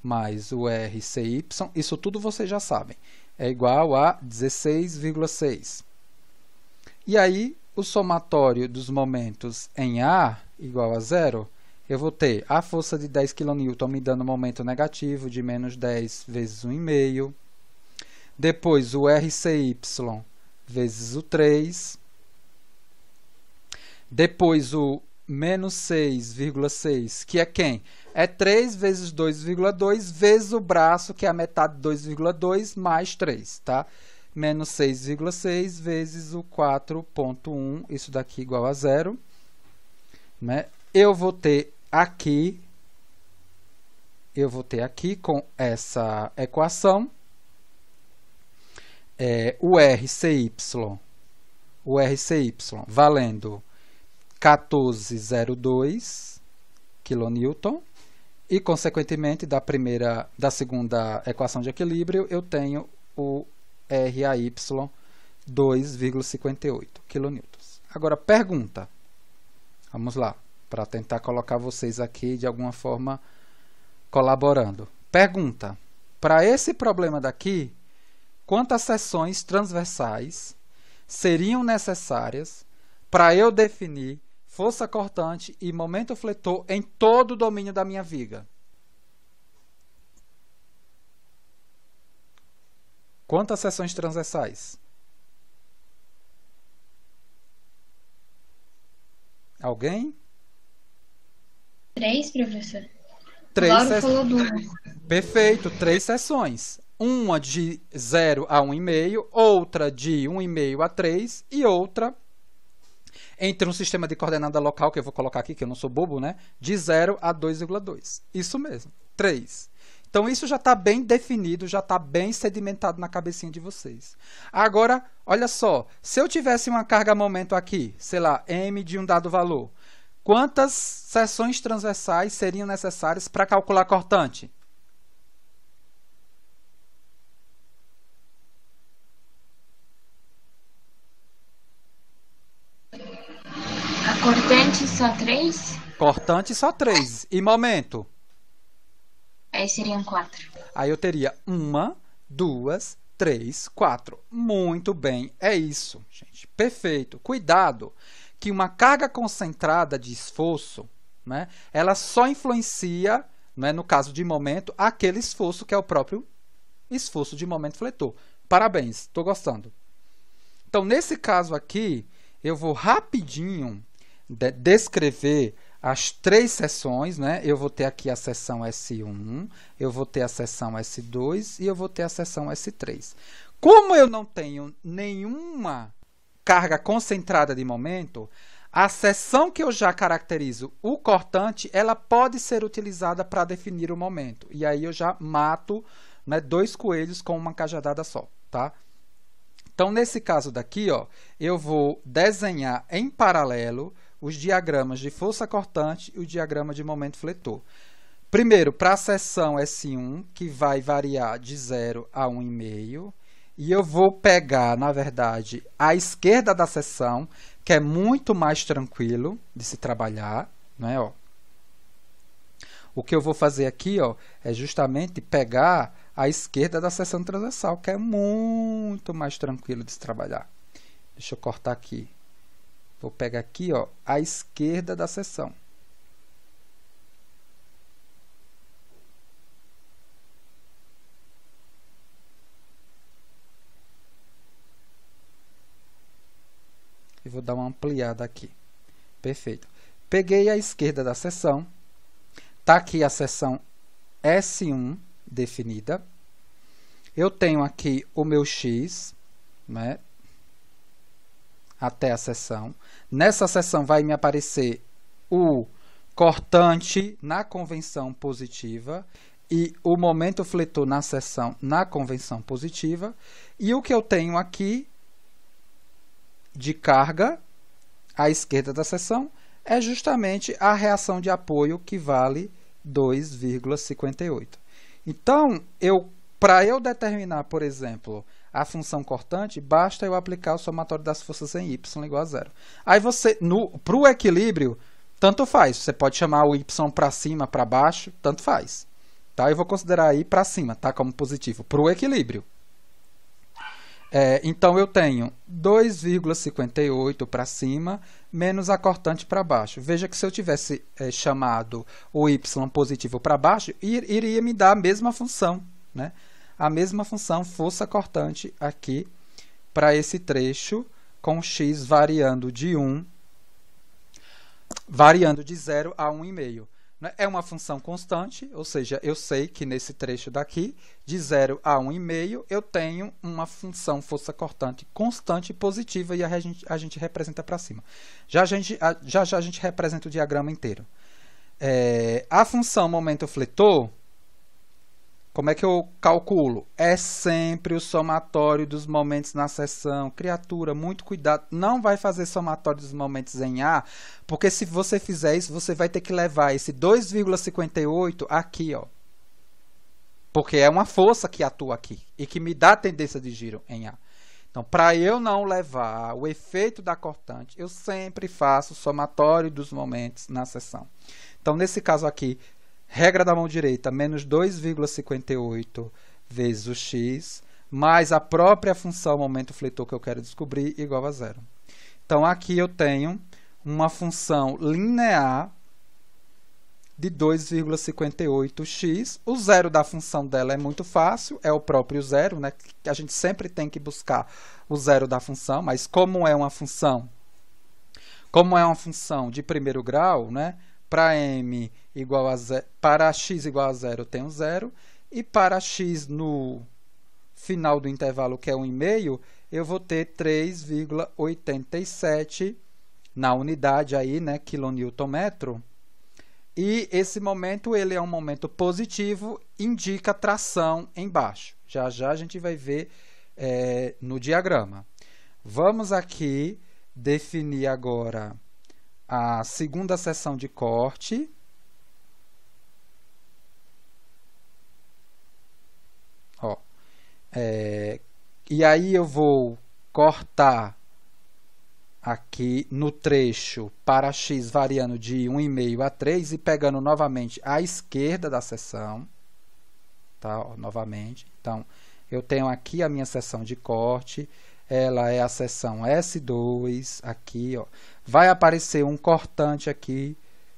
mais o RCY, isso tudo vocês já sabem, é igual a 16,6. E aí, o somatório dos momentos em A igual a 0, eu vou ter a força de 10 kN me dando momento negativo de menos 10 vezes 1,5. Depois, o RCY vezes o 3. Depois, o menos 6,6, que é quem? É 3 vezes 2,2 vezes o braço, que é a metade de 2,2, mais 3, tá? Menos 6,6 vezes o 4,1, isso daqui igual a 0. Né? Eu vou ter aqui com essa equação, o RCY valendo 14,02 kN e, consequentemente, da segunda equação de equilíbrio, eu tenho o RAY 2,58 kN. Agora, pergunta. Vamos lá, para tentar colocar vocês aqui de alguma forma colaborando. Pergunta. Para esse problema daqui, quantas seções transversais seriam necessárias para eu definir força cortante e momento fletor em todo o domínio da minha viga? Quantas seções transversais? Alguém? 3, professor. 3 seções. Falou 2. Perfeito, 3 seções. Uma de 0 a 1,5, outra de 1,5 a 3 e outra entre um sistema de coordenada local, que eu vou colocar aqui, que eu não sou bobo, né? De 0 a 2,2. Isso mesmo, 3. Então, isso já está bem definido, já está bem sedimentado na cabecinha de vocês. Agora, olha só, se eu tivesse uma carga-momento aqui, sei lá, M de um dado valor, quantas seções transversais seriam necessárias para calcular cortante? A cortante só 3? Cortante só 3. E momento? Aí seriam 4. Aí eu teria 1, 2, 3, 4. Muito bem, é isso, gente. Perfeito. Cuidado, que uma carga concentrada de esforço, né, ela só influencia, né, no caso de momento, aquele esforço que é o próprio esforço de momento fletor. Parabéns, estou gostando. Então, nesse caso aqui, eu vou rapidinho descrever as 3 seções, né? Eu vou ter aqui a seção S1, eu vou ter a seção S2 e eu vou ter a seção S3. Como eu não tenho nenhuma carga concentrada de momento, a seção que eu já caracterizo o cortante, ela pode ser utilizada para definir o momento. E aí eu já mato, né, 2 coelhos com uma cajadada só, tá? Então, nesse caso daqui, ó, eu vou desenhar em paralelo os diagramas de força cortante e o diagrama de momento fletor. Primeiro, para a seção S1, que vai variar de 0 a 1,5, e eu vou pegar, na verdade, a esquerda da seção, que é muito mais tranquilo de se trabalhar, né, ó. O que eu vou fazer aqui, ó, é justamente pegar a esquerda da seção transversal, que é muito mais tranquilo de se trabalhar. Deixa eu cortar aqui. Vou pegar aqui, ó, a esquerda da seção. E vou dar uma ampliada aqui. Perfeito. Peguei a esquerda da seção. Está aqui a seção S1 definida. Eu tenho aqui o meu X, né, até a seção. Nessa seção vai me aparecer o cortante na convenção positiva e o momento fletor na seção na convenção positiva. E o que eu tenho aqui de carga à esquerda da seção é justamente a reação de apoio, que vale 2,58. Então, para eu determinar, por exemplo, a função cortante, basta eu aplicar o somatório das forças em y igual a zero. Aí para o equilíbrio, tanto faz. Você pode chamar o y para cima, para baixo, tanto faz. Tá? Eu vou considerar aí para cima, tá? Como positivo, para o equilíbrio. Então, eu tenho 2,58 para cima, menos a cortante para baixo. Veja que se eu tivesse chamado o y positivo para baixo, iria me dar a mesma função, né? A mesma função força cortante aqui para esse trecho, com x variando de 0 a 1,5. É uma função constante, ou seja, eu sei que nesse trecho daqui, de 0 a 1,5, eu tenho uma função força cortante constante positiva e a gente representa para cima. Já a gente representa o diagrama inteiro. A função momento fletor, como é que eu calculo? É sempre o somatório dos momentos na seção. Criatura, muito cuidado. Não vai fazer somatório dos momentos em A, porque se você fizer isso, você vai ter que levar esse 2,58 aqui, ó. Porque é uma força que atua aqui e que me dá tendência de giro em A. Então, para eu não levar o efeito da cortante, eu sempre faço o somatório dos momentos na seção. Então, nesse caso aqui, regra da mão direita, menos 2,58 vezes o x, mais a própria função momento fletor que eu quero descobrir, igual a zero. Então, aqui eu tenho uma função linear de 2,58x. O zero da função dela é muito fácil, é o próprio zero, né? A gente sempre tem que buscar o zero da função, mas como é uma função de primeiro grau, né? Para m igual a zero, para x igual a zero, eu tenho zero, e para x no final do intervalo, que é 1,5, eu vou ter 3,87 na unidade aí, né, quilonewton-metro. E esse momento, ele é um momento positivo, indica tração embaixo. Já já a gente vai ver no diagrama. Vamos aqui definir agora a segunda seção de corte. Ó, e aí eu vou cortar aqui no trecho para x variando de 1,5 a 3 e pegando novamente a esquerda da seção. Tá? Ó, novamente. Então, eu tenho aqui a minha seção de corte. Ela é a seção S2, aqui, ó. Vai aparecer um cortante aqui,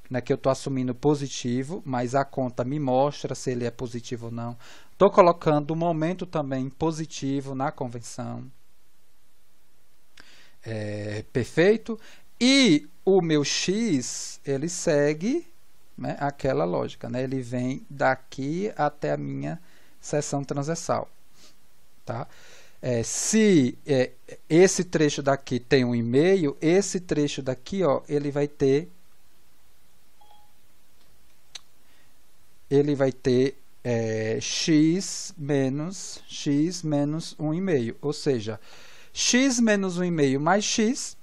né, que eu estou assumindo positivo, mas a conta me mostra se ele é positivo ou não. Estou colocando o momento também positivo na convenção. Perfeito. E o meu x, ele segue, né, aquela lógica, né? Ele vem daqui até a minha seção transversal. Tá? Se esse trecho daqui tem 1,5, esse trecho daqui, ó, ele vai ter x menos 1,5, ou seja, x menos 1,5 mais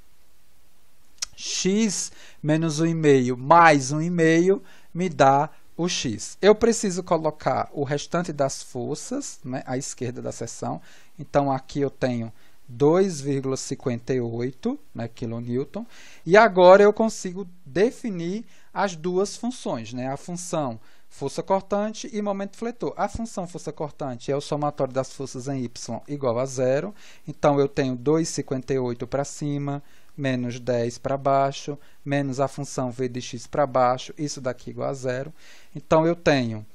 x menos 1,5 mais 1,5 me dá o x. Eu preciso colocar o restante das forças, né, à esquerda da seção. Então, aqui eu tenho 2,58, né, quilonewton. E agora eu consigo definir as duas funções, né, a função força cortante e momento fletor. A função força cortante é o somatório das forças em y igual a zero. Então, eu tenho 2,58 para cima, menos 10 para baixo, menos a função v de x para baixo, isso daqui igual a zero. Então, eu tenho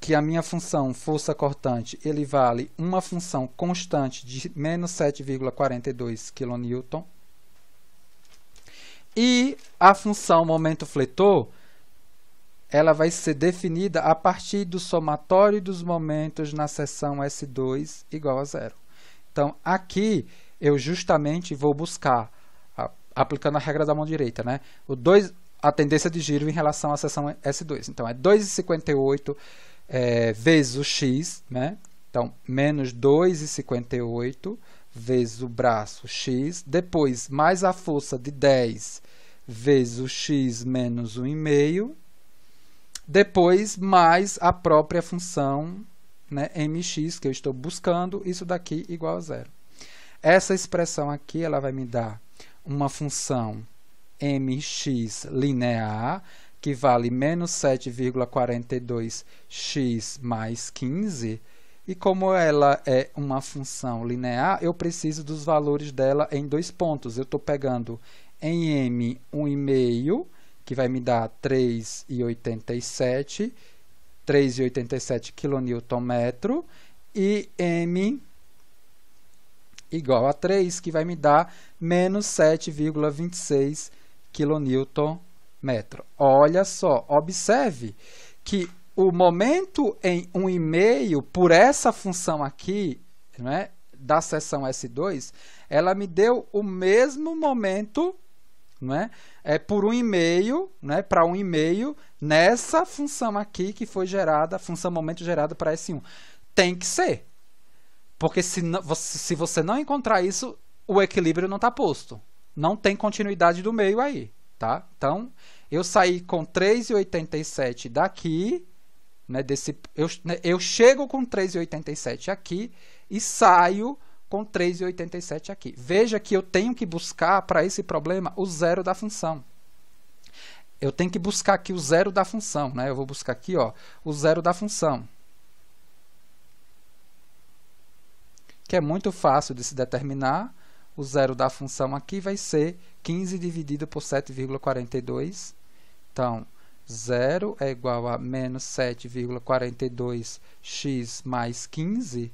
que a minha função força cortante, ele vale uma função constante de menos 7,42 kN. E a função momento fletor, ela vai ser definida a partir do somatório dos momentos na seção S2 igual a zero. Então, aqui eu justamente vou buscar, aplicando a regra da mão direita, né? a tendência de giro em relação à seção S2. Então, é 2,58 vezes o x, né? Então, menos 2,58 vezes o braço x, depois mais a força de 10 vezes o x menos 1,5, depois mais a própria função, né, mx, que eu estou buscando, isso daqui igual a zero. Essa expressão aqui ela vai me dar uma função mx linear, que vale menos 7,42x mais 15, e como ela é uma função linear, eu preciso dos valores dela em 2 pontos. Eu estou pegando em m 1,5, que vai me dar 3,87 kN, e m igual a 3, que vai me dar menos 7,26 kN. Olha só, observe que o momento em 1,5 por essa função aqui, né, da seção S2, ela me deu o mesmo momento, né, por 1,5, né, para 1,5 nessa função aqui que foi gerada, função momento gerada para S1. Tem que ser. Porque se você não encontrar isso, o equilíbrio não está posto. Não tem continuidade do meio aí. Tá? Então, eu saí com 3,87 daqui, né, eu chego com 3,87 aqui e saio com 3,87 aqui. Veja que eu tenho que buscar para esse problema o zero da função. Eu tenho que buscar aqui o zero da função. Né? Eu vou buscar aqui, ó, o zero da função, que é muito fácil de se determinar. O zero da função aqui vai ser 15 dividido por 7,42. Então, 0 é igual a menos 7,42x mais 15.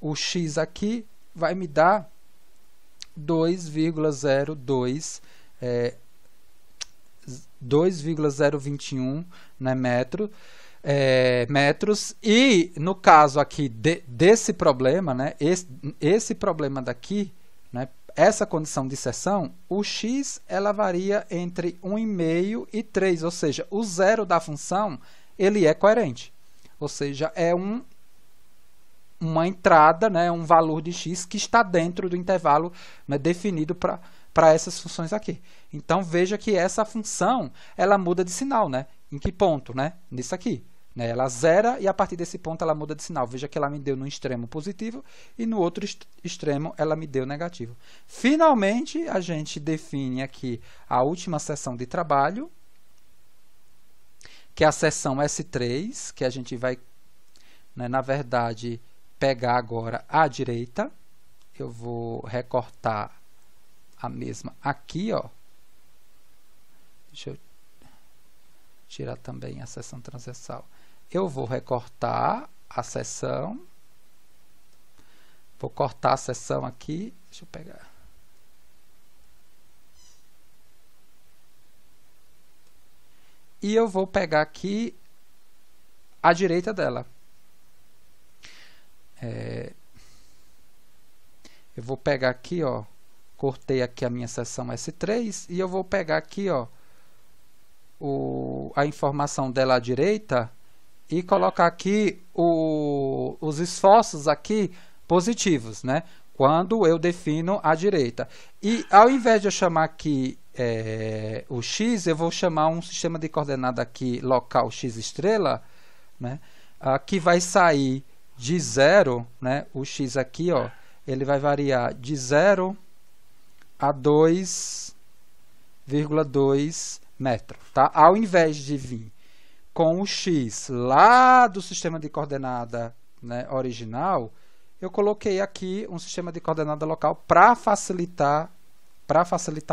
O x aqui vai me dar 2,021, né, metros, e no caso aqui desse problema, né, esse problema daqui, né, essa condição de seção, o x ela varia entre 1,5 e 3, ou seja, o zero da função ele é coerente, ou seja, é uma entrada, né, um valor de x que está dentro do intervalo, né, definido para essas funções aqui. Então, veja que essa função ela muda de sinal, né? Em que ponto? Né? Nisso aqui. Né? Ela zera e a partir desse ponto ela muda de sinal. Veja que ela me deu no extremo positivo e no outro extremo ela me deu negativo. Finalmente, a gente define aqui a última seção de trabalho, que é a seção S3, que a gente vai, né, na verdade, pegar agora à direita. Eu vou recortar a mesma aqui, ó. Deixa eu tirar também a seção transversal. Eu vou recortar a seção. Vou cortar a seção aqui. Deixa eu pegar. E eu vou pegar aqui a direita dela. Eu vou pegar aqui, ó. Cortei aqui a minha seção S3 e eu vou pegar aqui, ó, a informação dela à direita e colocar aqui os esforços aqui positivos, né? Quando eu defino à direita. E ao invés de eu chamar aqui o x, eu vou chamar um sistema de coordenada aqui local x estrela, né? Que vai sair de 0, né? O x aqui, ó, ele vai variar de 0 a 2,2 metros, tá? Ao invés de vir com o x lá do sistema de coordenada, né, original, eu coloquei aqui um sistema de coordenada local para facilitar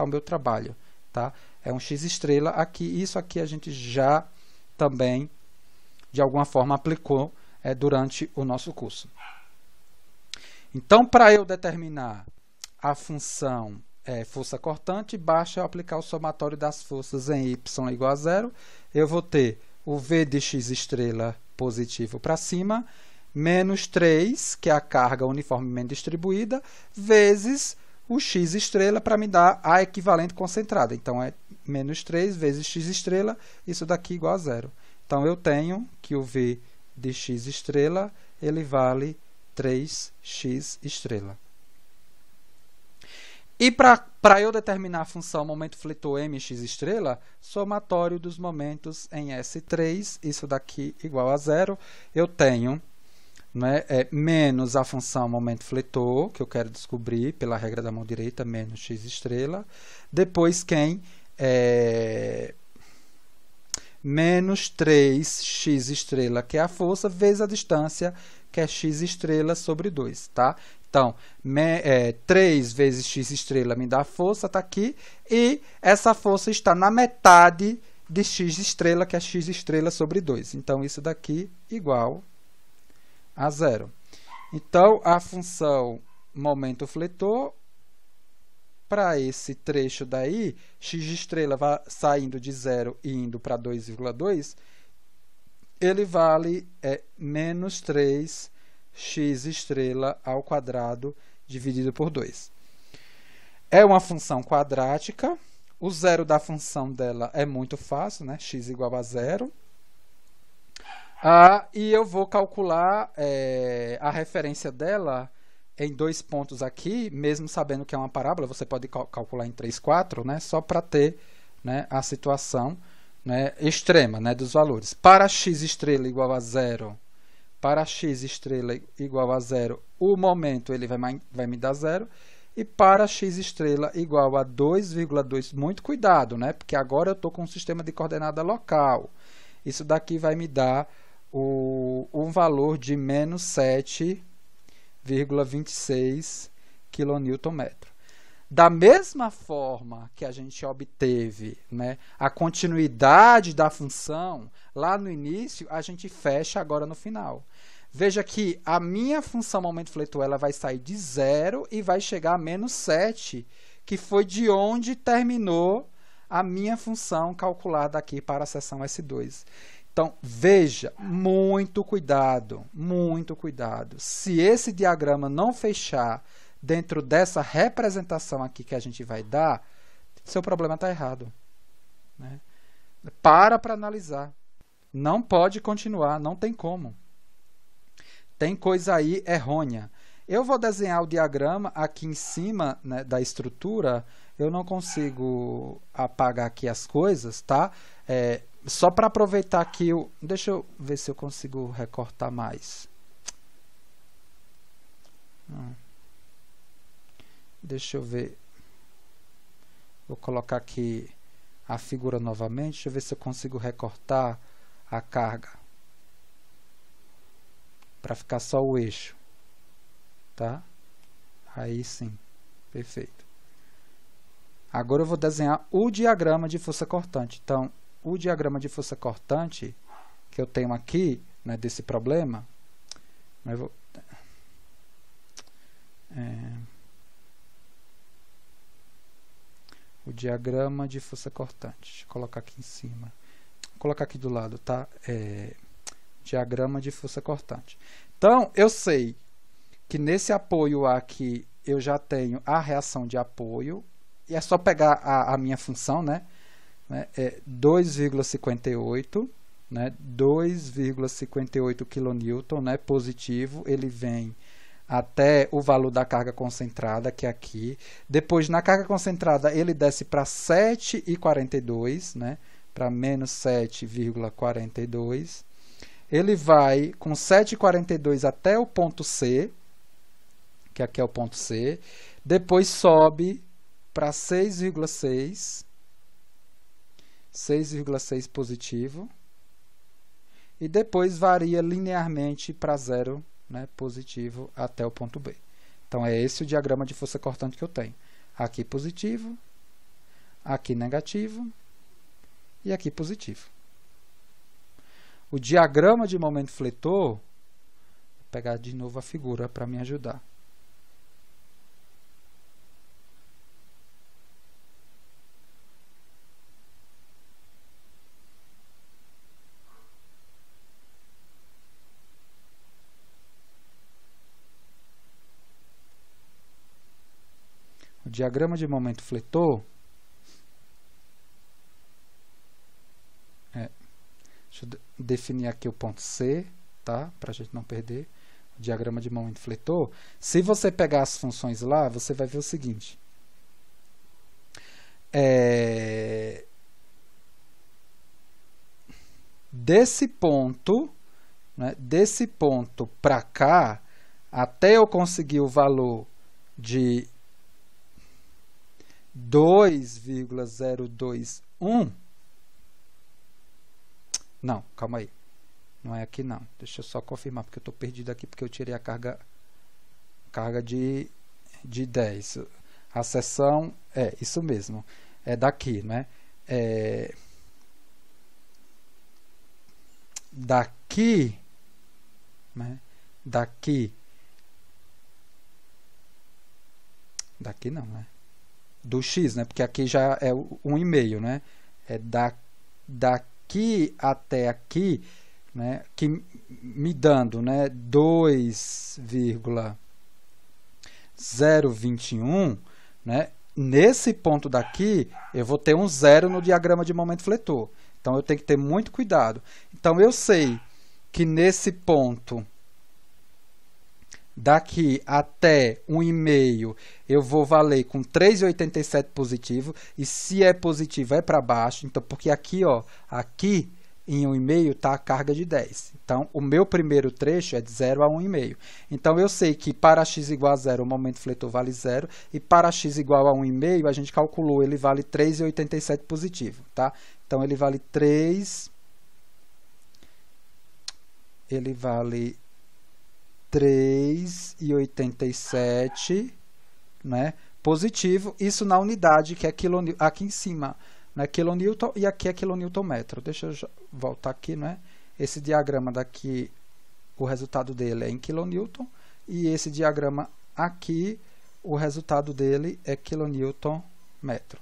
o meu trabalho, tá? É um x estrela aqui. Isso aqui a gente já também de alguma forma aplicou durante o nosso curso. Então, para eu determinar a função força cortante, basta eu aplicar o somatório das forças em y igual a 0. Eu vou ter o v de x estrela positivo para cima, menos 3, que é a carga uniformemente distribuída, vezes o x estrela para me dar a equivalente concentrada. Então, é menos 3 vezes x estrela, isso daqui igual a zero. Então, eu tenho que o v de x estrela, ele vale 3x estrela. E para eu determinar a função momento fletor mx estrela, somatório dos momentos em S3, isso daqui igual a zero, eu tenho, né, menos a função momento fletor, que eu quero descobrir pela regra da mão direita, menos x estrela, depois quem menos 3x estrela, que é a força, vezes a distância, que é x estrela sobre 2, tá? Então, 3 vezes x estrela me dá a força, está aqui, e essa força está na metade de x estrela, que é x estrela sobre 2. Então, isso daqui igual a zero. Então, a função momento fletor, para esse trecho daí, x estrela vai saindo de 0 e indo para 2,2, ele vale menos 3x estrela ao quadrado dividido por 2. É uma função quadrática. O zero da função dela é muito fácil, né? X igual a zero. E eu vou calcular a referência dela em 2 pontos aqui, mesmo sabendo que é uma parábola, você pode calcular em 3, 4, né? Só para ter, né, a situação, né, extrema, né, dos valores. Para x estrela igual a zero, para x estrela igual a zero, o momento ele vai me dar zero. E para x estrela igual a 2,2, muito cuidado, né? Porque agora eu estou com um sistema de coordenada local. Isso daqui vai me dar um valor de menos 7,26 kN. Da mesma forma que a gente obteve, né, a continuidade da função lá no início, a gente fecha agora no final. Veja que a minha função momento fletor ela vai sair de 0 e vai chegar a menos 7, que foi de onde terminou a minha função calculada aqui para a seção S2. Então, veja, muito cuidado, muito cuidado. Se esse diagrama não fechar dentro dessa representação aqui que a gente vai dar, seu problema está errado, né? Para analisar. Não pode continuar, não tem como. Tem coisa aí errônea. Eu vou desenhar o diagrama aqui em cima, né, da estrutura. Eu não consigo apagar aqui as coisas, tá? Só para aproveitar aqui, deixa eu ver se eu consigo recortar mais. Deixa eu ver. Vou colocar aqui a figura novamente. Deixa eu ver se eu consigo recortar a carga. Para ficar só o eixo. Tá? Aí sim. Perfeito. Agora eu vou desenhar o diagrama de força cortante. Então, o diagrama de força cortante que eu tenho aqui, né, desse problema, eu vou, o diagrama de força cortante. Deixa eu colocar aqui em cima. Vou colocar aqui do lado, tá? Diagrama de força cortante. Então, eu sei que nesse apoio aqui eu já tenho a reação de apoio, e é só pegar a minha função, né? 2,58, né? 2,58 kN, né? Positivo, ele vem até o valor da carga concentrada, que é aqui. Depois, na carga concentrada, ele desce para 7,42, né? Para menos 7,42. Ele vai com 7,42 até o ponto C, que aqui é o ponto C. Depois sobe para 6,6. 6,6 positivo. E depois varia linearmente para 0, né, positivo até o ponto B. Então, é esse o diagrama de força cortante que eu tenho. Aqui positivo, aqui negativo e aqui positivo. O diagrama de momento fletor, vou pegar de novo a figura para me ajudar. diagrama de momento fletor, deixa eu definir aqui o ponto C, tá? Para a gente não perder o diagrama de momento fletor. Se você pegar as funções lá, você vai ver o seguinte. Desse ponto, né, desse ponto para cá, até eu conseguir o valor de 2,021. Não, calma aí. Não é aqui não. Deixa eu só confirmar, porque eu estou perdido aqui, porque eu tirei a carga de 10. A seção é isso mesmo. É daqui, né? Daqui, né? Daqui não, né? Do x, né? Porque aqui já é 1,5, né? É daqui até aqui, né? Que me dando, né? 2,021, né? Nesse ponto daqui, eu vou ter um zero no diagrama de momento fletor. Então, eu tenho que ter muito cuidado. Então, eu sei que nesse ponto daqui até 1,5 eu vou valer com 3,87 positivo, e se é positivo é para baixo, então porque aqui, ó, aqui em 1,5 está a carga de 10. Então, o meu primeiro trecho é de 0 a 1,5. Então, eu sei que para x igual a 0, o momento fletor vale 0, e para x igual a 1,5, a gente calculou, ele vale 3,87 positivo, tá? Então, ele vale 3,87, né, positivo, isso na unidade que é quilonewton, aqui em cima, né, quilonewton, e aqui é quilonewton-metro. Deixa eu voltar aqui, né? Esse diagrama daqui, o resultado dele é em quilonewton, e esse diagrama aqui, o resultado dele é quilonewton-metro.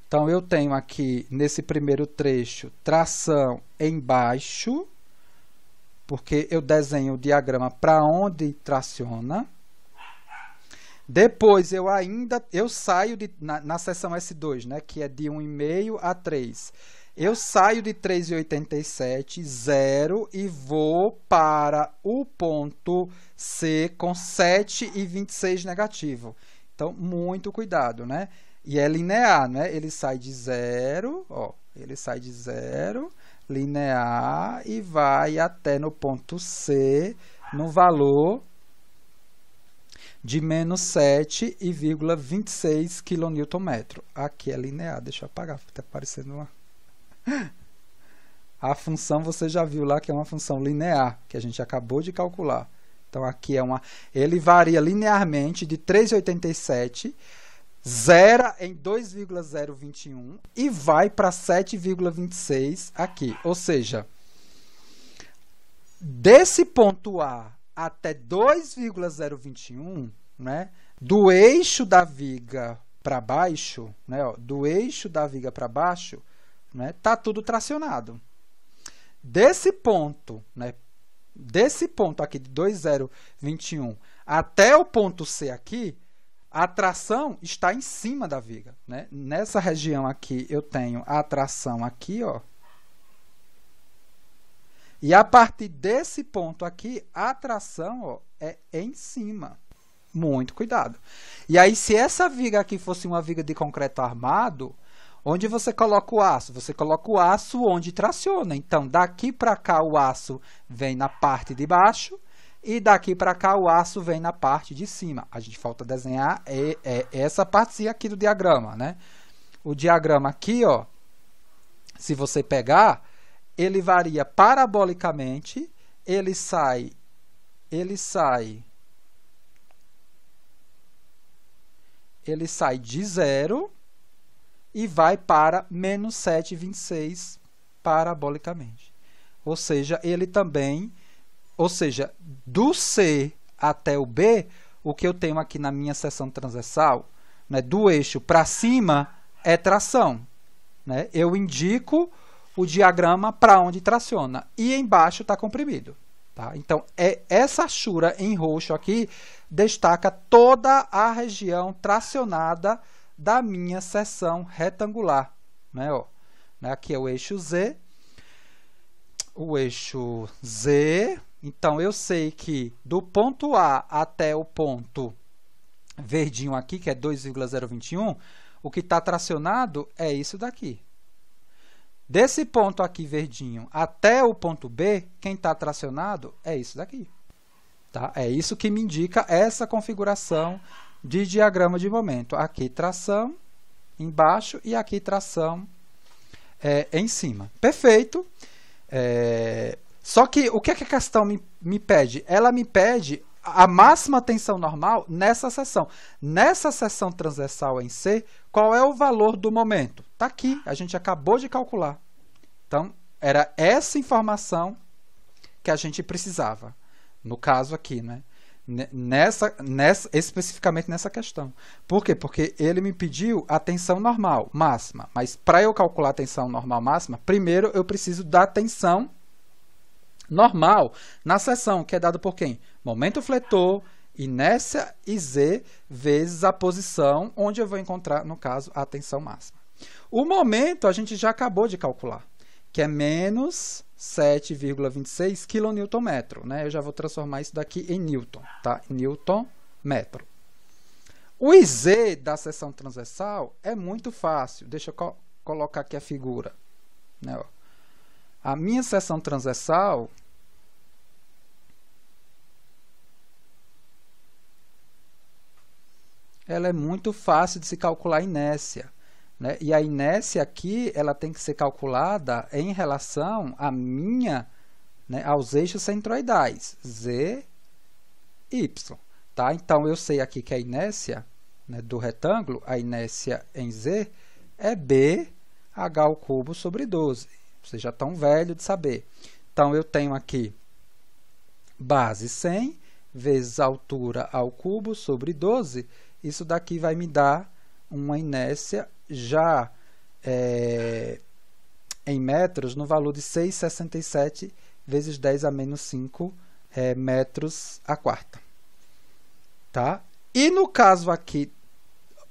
Então, eu tenho aqui, nesse primeiro trecho, tração embaixo, porque eu desenho o diagrama para onde traciona. Depois, eu saio na seção S2, né, que é de 1,5 a 3. Eu saio de 3,87, 0, e vou para o ponto C com 7,26 negativo. Então, muito cuidado, né? E é linear, né? Ele sai de 0, ó, ele sai de 0, linear, e vai até no ponto C, no valor de menos 7,26 kN/m. Aqui é linear, deixa eu apagar, está aparecendo uma... A função você já viu lá que é uma função linear, que a gente acabou de calcular. Então, aqui é uma... Ele varia linearmente de 3,87, zera em 2,021 e vai para 7,26 aqui. Ou seja, desse ponto A até 2,021, né, do eixo da viga para baixo, né, ó, do eixo da viga para baixo, né, tá tudo tracionado. Desse ponto, né, desse ponto aqui de 2,021 até o ponto C aqui, a tração está em cima da viga, né? Nessa região aqui eu tenho a tração aqui, ó. E a partir desse ponto aqui, a tração, ó, é em cima. Muito cuidado. E aí, se essa viga aqui fosse uma viga de concreto armado, onde você coloca o aço? Você coloca o aço onde traciona. Então, daqui para cá o aço vem na parte de baixo, e daqui para cá o aço vem na parte de cima. A gente falta desenhar essa partezinha aqui do diagrama, né? O diagrama aqui, ó, se você pegar, ele varia parabolicamente, ele sai de 0 e vai para menos 7,26 parabolicamente. Ou seja, ele também... Ou seja, do C até o B, o que eu tenho aqui na minha seção transversal, né, do eixo para cima, é tração. Né? Eu indico o diagrama para onde traciona. E embaixo está comprimido. Tá? Então, essa achura em roxo aqui destaca toda a região tracionada da minha seção retangular. Né? Ó, aqui é o eixo Z. O eixo Z. Então, eu sei que do ponto A até o ponto verdinho aqui, que é 2,021, o que está tracionado é isso daqui. Desse ponto aqui verdinho até o ponto B, quem está tracionado é isso daqui. Tá? É isso que me indica essa configuração de diagrama de momento. Aqui tração embaixo e aqui tração em cima. Perfeito. Só que o que a questão me pede? Ela me pede a máxima tensão normal nessa seção. Nessa seção transversal em C, qual é o valor do momento? Está aqui, a gente acabou de calcular. Então, era essa informação que a gente precisava. No caso aqui, né? Especificamente nessa questão. Por quê? Porque ele me pediu a tensão normal, máxima. Mas para eu calcular a tensão normal máxima, primeiro eu preciso da tensão normal na seção, que é dado por quem? Momento fletor, inércia e Z, vezes a posição onde eu vou encontrar, no caso, a tensão máxima. O momento a gente já acabou de calcular, que é menos 7,26 kNm, né? Eu já vou transformar isso daqui em Newton, tá? Newton metro. O IZ da seção transversal é muito fácil. Deixa eu colocar aqui a figura. Né? A minha seção transversal ela é muito fácil de se calcular a inércia. Né? E a inércia aqui ela tem que ser calculada em relação aos eixos centroidais, Z e Y. Tá? Então, eu sei aqui que a inércia, né, do retângulo, a inércia em Z, é BH ao cubo sobre 12. Vocês já estão velhos de saber. Então, eu tenho aqui base 100 vezes a altura ao cubo sobre 12. Isso daqui vai me dar uma inércia já em metros no valor de 6,67 vezes 10 a menos 5 metros a quarta. Tá? E no caso aqui,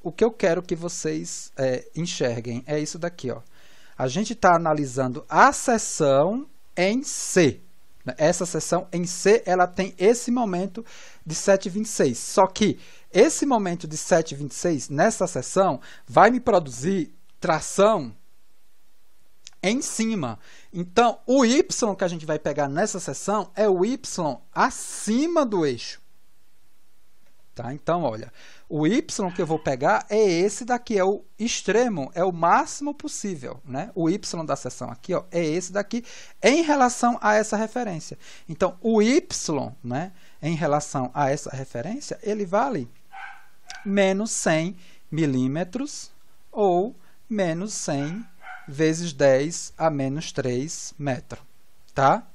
o que eu quero que vocês enxerguem é isso daqui. Ó. A gente está analisando a seção em C. Essa seção em C ela tem esse momento de 7,26. Só que esse momento de 7,26 nessa seção vai me produzir tração em cima. Então, o Y que a gente vai pegar nessa seção é o Y acima do eixo. Tá? Então, olha, o Y que eu vou pegar é esse daqui, é o extremo, é o máximo possível. Né? O Y da seção aqui ó, é esse daqui em relação a essa referência. Então, o Y, né, em relação a essa referência, ele vale menos 100 milímetros ou menos 100 vezes 10 a menos 3 metros. Tá?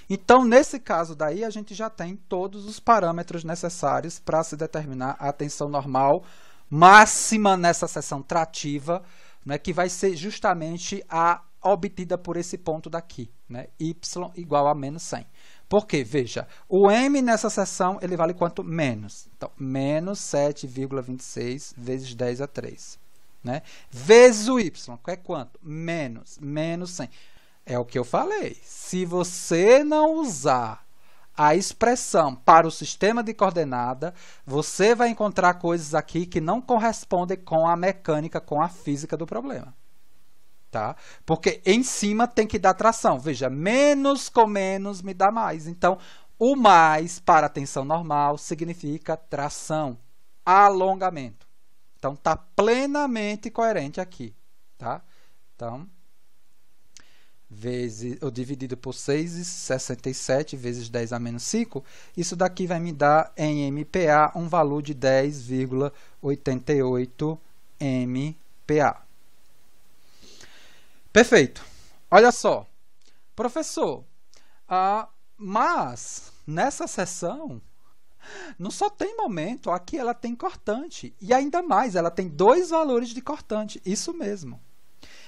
Então, nesse caso daí, a gente já tem todos os parâmetros necessários para se determinar a tensão normal máxima nessa seção trativa, né, que vai ser justamente a obtida por esse ponto daqui, né, y igual a menos 100. Por quê? Veja, o m nessa seção ele vale quanto? Menos. Então, menos 7,26 vezes 10 a 3. Né? Vezes o y, que é quanto? Menos 100. É o que eu falei. Se você não usar a expressão para o sistema de coordenada, você vai encontrar coisas aqui que não correspondem com a mecânica, com a física do problema. Tá? Porque em cima tem que dar tração. Veja, menos com menos me dá mais. Então, o mais para a tensão normal significa tração, alongamento. Então, está plenamente coerente aqui. Tá? Então, dividido por 6,67 vezes 10 a menos 5, isso daqui vai me dar em MPa um valor de 10,88 MPa. Perfeito. Olha só. Professor, mas nessa seção não só tem momento, aqui ela tem cortante. E ainda mais, ela tem 2 valores de cortante. Isso mesmo.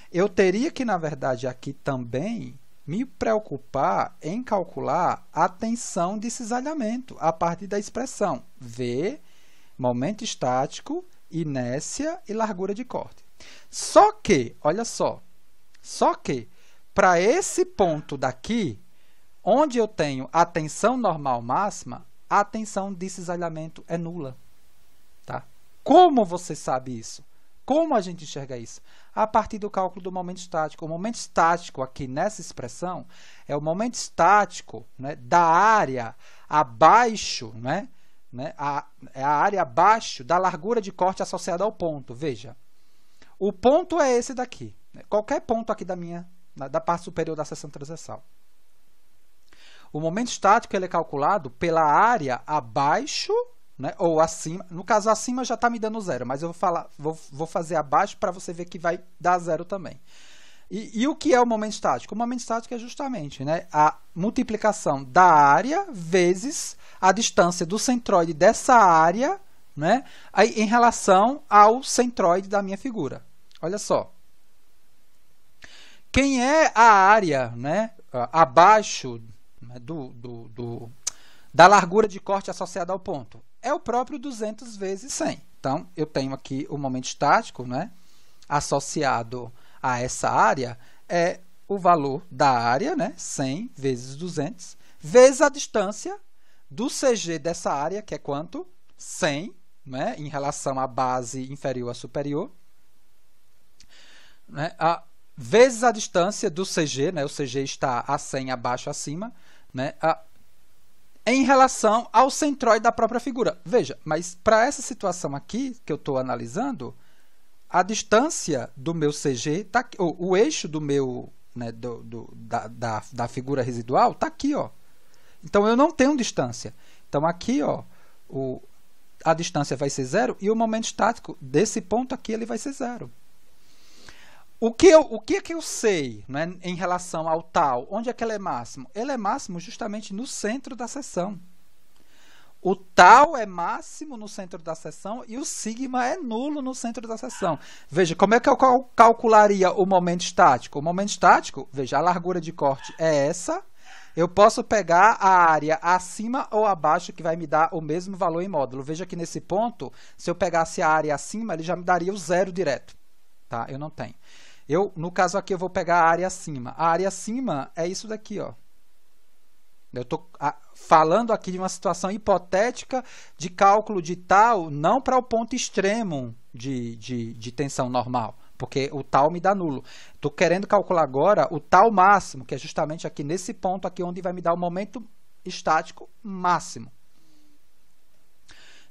Eu teria que, na verdade, aqui também me preocupar em calcular a tensão de cisalhamento a partir da expressão V, momento estático, inércia e largura de corte. Só que, olha só, para esse ponto daqui, onde eu tenho a tensão normal máxima, a tensão de cisalhamento é nula. Tá? Como você sabe isso? Como a gente enxerga isso? A partir do cálculo do momento estático. O momento estático aqui nessa expressão é o momento estático, né, da área abaixo, é a área abaixo da largura de corte associada ao ponto. Veja, o ponto é esse daqui. Qualquer ponto aqui da parte superior da seção transversal. O momento estático ele é calculado pela área abaixo, né, ou acima. No caso, acima já está me dando zero, mas eu vou fazer abaixo para você ver que vai dar zero também. E o que é o momento estático? O momento estático é justamente, né, a multiplicação da área vezes a distância do centroide dessa área, né, em relação ao centroide da minha figura. Olha só. Quem é a área, né, abaixo, né, da largura de corte associada ao ponto? É o próprio 200 vezes 100. Então, eu tenho aqui o momento estático, né, associado a essa área, é o valor da área, né, 100 vezes 200, vezes a distância do CG dessa área, que é quanto? 100, né, em relação à base inferior à superior, né, vezes a distância do CG, né, o CG está a 100 abaixo acima, né, em relação ao centroide da própria figura. Veja, mas para essa situação aqui que eu estou analisando, a distância do meu CG, tá aqui, o eixo do meu, né, da figura residual está aqui. Ó. Então, eu não tenho distância. Então, aqui ó, a distância vai ser zero e o momento estático desse ponto aqui ele vai ser zero. O que é que eu sei, né, em relação ao tal? Onde é que ele é máximo? Ele é máximo justamente no centro da seção. O tal é máximo no centro da seção e o sigma é nulo no centro da seção. Veja, como é que eu calcularia o momento estático? O momento estático, veja, a largura de corte é essa. Eu posso pegar a área acima ou abaixo, que vai me dar o mesmo valor em módulo. Veja que nesse ponto, se eu pegasse a área acima, ele já me daria o zero direto. Tá? Eu não tenho. No caso aqui, eu vou pegar a área acima. A área acima é isso daqui, ó. Eu estou falando aqui de uma situação hipotética de cálculo de tal, não para o ponto extremo de tensão normal, porque o tal me dá nulo. Estou querendo calcular agora o tal máximo, que é justamente aqui nesse ponto aqui onde vai me dar o momento estático máximo.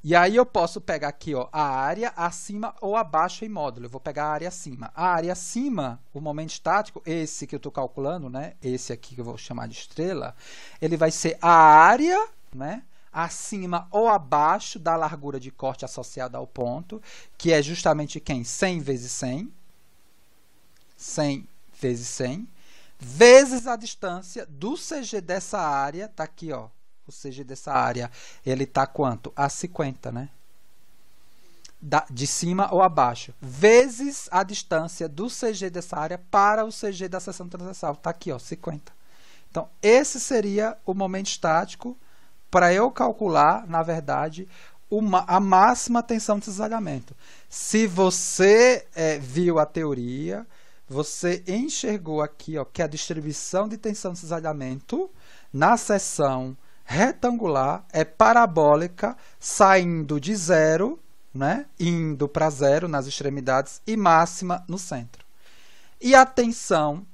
E aí eu posso pegar aqui ó, a área acima ou abaixo em módulo. Eu vou pegar a área acima. A área acima, o momento estático, esse que eu estou calculando, né? Esse aqui que eu vou chamar de estrela, ele vai ser a área, né, acima ou abaixo da largura de corte associada ao ponto, que é justamente quem? 100 vezes 100. 100 vezes 100. Vezes a distância do CG dessa área, está aqui, ó. O CG dessa área, ele está quanto? A 50, né? De cima ou abaixo. Vezes a distância do CG dessa área para o CG da seção transversal. Está aqui, ó, 50. Então, esse seria o momento estático para eu calcular, na verdade, a máxima tensão de cisalhamento. Se você viu a teoria, você enxergou aqui ó, que a distribuição de tensão de cisalhamento na seção retangular é parabólica, saindo de zero, né, indo para zero nas extremidades e máxima no centro. E a tensão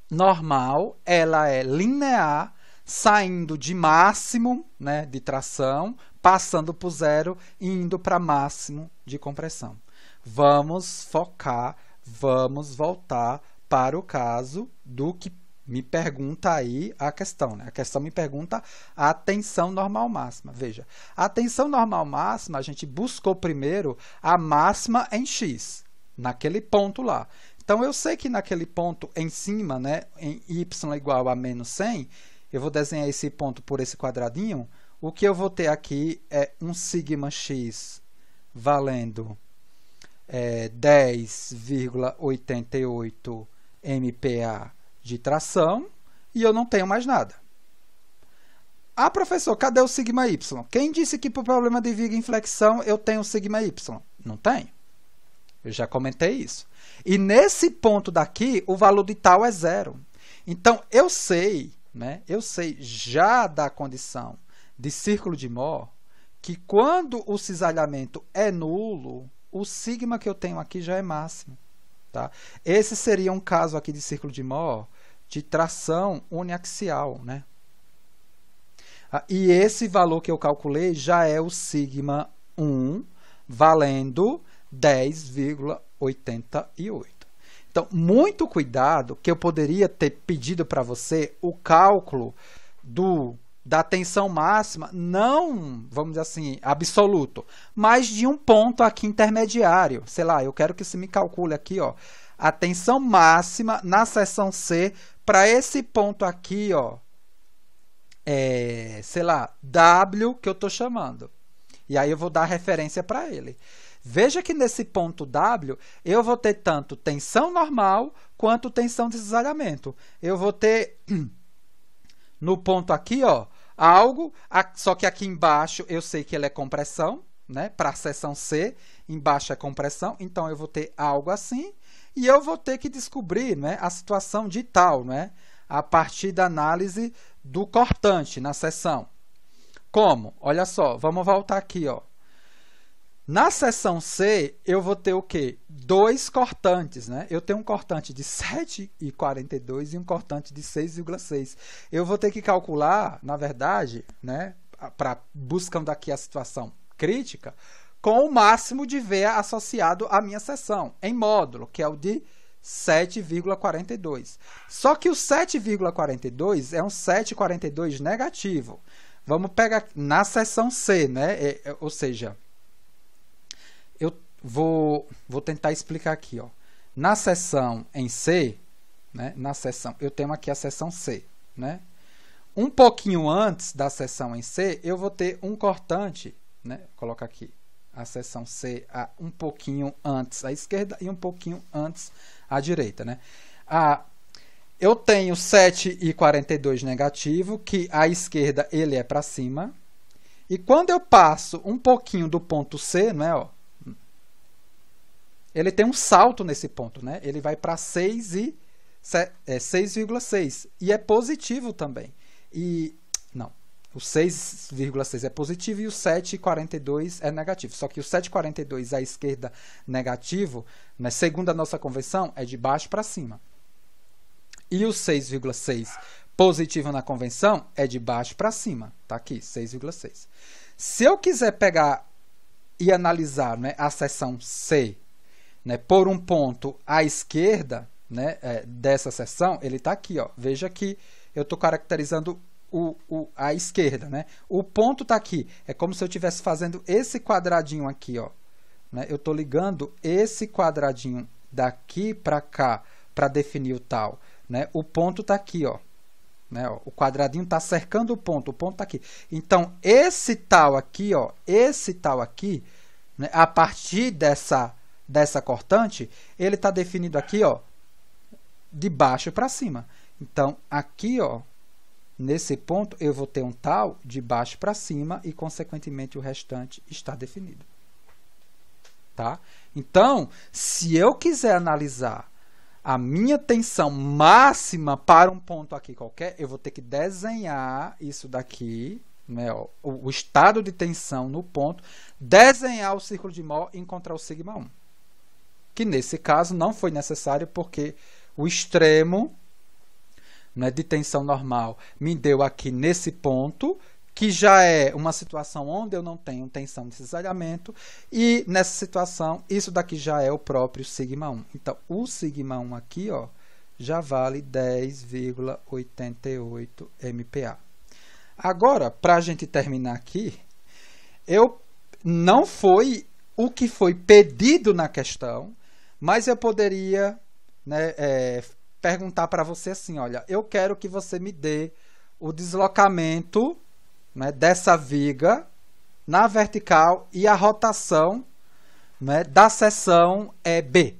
normal, ela é linear, saindo de máximo, né, de tração, passando por zero e indo para máximo de compressão. Vamos focar, vamos voltar para o caso do que me pergunta aí a questão. Né? A questão me pergunta a tensão normal máxima. Veja, a tensão normal máxima, a gente buscou primeiro a máxima em X, naquele ponto lá. Então, eu sei que naquele ponto em cima, né, em y igual a menos 100, eu vou desenhar esse ponto por esse quadradinho. O que eu vou ter aqui é um sigma x valendo 10,88 MPa de tração e eu não tenho mais nada. Ah, professor, cadê o sigma y? Quem disse que para o problema de viga em flexão eu tenho sigma y? Não tenho. Eu já comentei isso. E nesse ponto daqui, o valor de tal é 0. Então, eu sei, né? Eu sei já da condição de círculo de Mohr que quando o cisalhamento é nulo, o sigma que eu tenho aqui já é máximo. Tá? Esse seria um caso aqui de círculo de Mohr de tração uniaxial, né? E esse valor que eu calculei já é o sigma 1, valendo 10,88. Então, muito cuidado, que eu poderia ter pedido para você o cálculo da tensão máxima, não, vamos dizer assim, absoluto, mas de um ponto aqui intermediário. Sei lá, eu quero que você me calcule aqui, ó, a tensão máxima na seção C para esse ponto aqui, ó, sei lá, W que eu estou chamando. E aí eu vou dar referência para ele. Veja que nesse ponto W, eu vou ter tanto tensão normal quanto tensão de cisalhamento. Eu vou ter, no ponto aqui, ó, algo, só que aqui embaixo eu sei que ele é compressão, né? Para a seção C, embaixo é compressão, então eu vou ter algo assim, e eu vou ter que descobrir, né, a situação de tal, né, a partir da análise do cortante na seção. Como? Olha só, vamos voltar aqui, ó. Na seção C, eu vou ter o quê? 2 cortantes, né? Eu tenho um cortante de 7,42 e um cortante de 6,6. Eu vou ter que calcular, na verdade, né, buscando aqui a situação crítica, com o máximo de V associado à minha seção, em módulo, que é o de 7,42. Só que o 7,42 é um 7,42 negativo. Vamos pegar na seção C, né? Ou seja, eu vou tentar explicar aqui, ó. Na seção em C, né? Na seção, eu tenho aqui a seção C, né? Um pouquinho antes da seção em C, eu vou ter um cortante, né? Coloca aqui a seção C um pouquinho antes à esquerda e um pouquinho antes à direita, né? Eu tenho 7,42 negativo, que à esquerda ele é para cima. E quando eu passo um pouquinho do ponto C, né, ó, ele tem um salto nesse ponto, né? Ele vai para 6,6 e é positivo também. Não, o 6,6 é positivo e o 7,42 é negativo. Só que o 7,42 à esquerda negativo, né, segundo a nossa convenção, é de baixo para cima. E o 6,6 positivo na convenção é de baixo para cima. Está aqui, 6,6. Se eu quiser pegar e analisar, né, a seção C, né, por um ponto à esquerda, né, dessa seção, ele está aqui. Ó. Veja que eu estou caracterizando a esquerda. Né? O ponto está aqui. É como se eu estivesse fazendo esse quadradinho aqui. Ó, né? Eu estou ligando esse quadradinho daqui para cá para definir o tal. Né? O ponto está aqui, ó. Né? O quadradinho está cercando o ponto está aqui. Então, esse tal aqui, ó, né, a partir dessa cortante, ele está definido aqui, ó, de baixo para cima. Então, aqui, ó, nesse ponto, eu vou ter um tal de baixo para cima e, consequentemente, o restante está definido. Tá? Então, se eu quiser analisar a minha tensão máxima para um ponto aqui qualquer, eu vou ter que desenhar isso daqui, né, ó, o estado de tensão no ponto, desenhar o círculo de Mohr e encontrar o sigma 1. Que nesse caso não foi necessário porque o extremo, né, de tensão normal me deu aqui nesse ponto, que já é uma situação onde eu não tenho tensão de cisalhamento, e nessa situação, isso daqui já é o próprio sigma 1. Então, o sigma 1 aqui, ó, já vale 10,88 MPa. Agora, para a gente terminar aqui, não foi o que foi pedido na questão, mas eu poderia, né, perguntar para você assim, olha, eu quero que você me dê o deslocamento, né, dessa viga na vertical e a rotação, né, da seção B.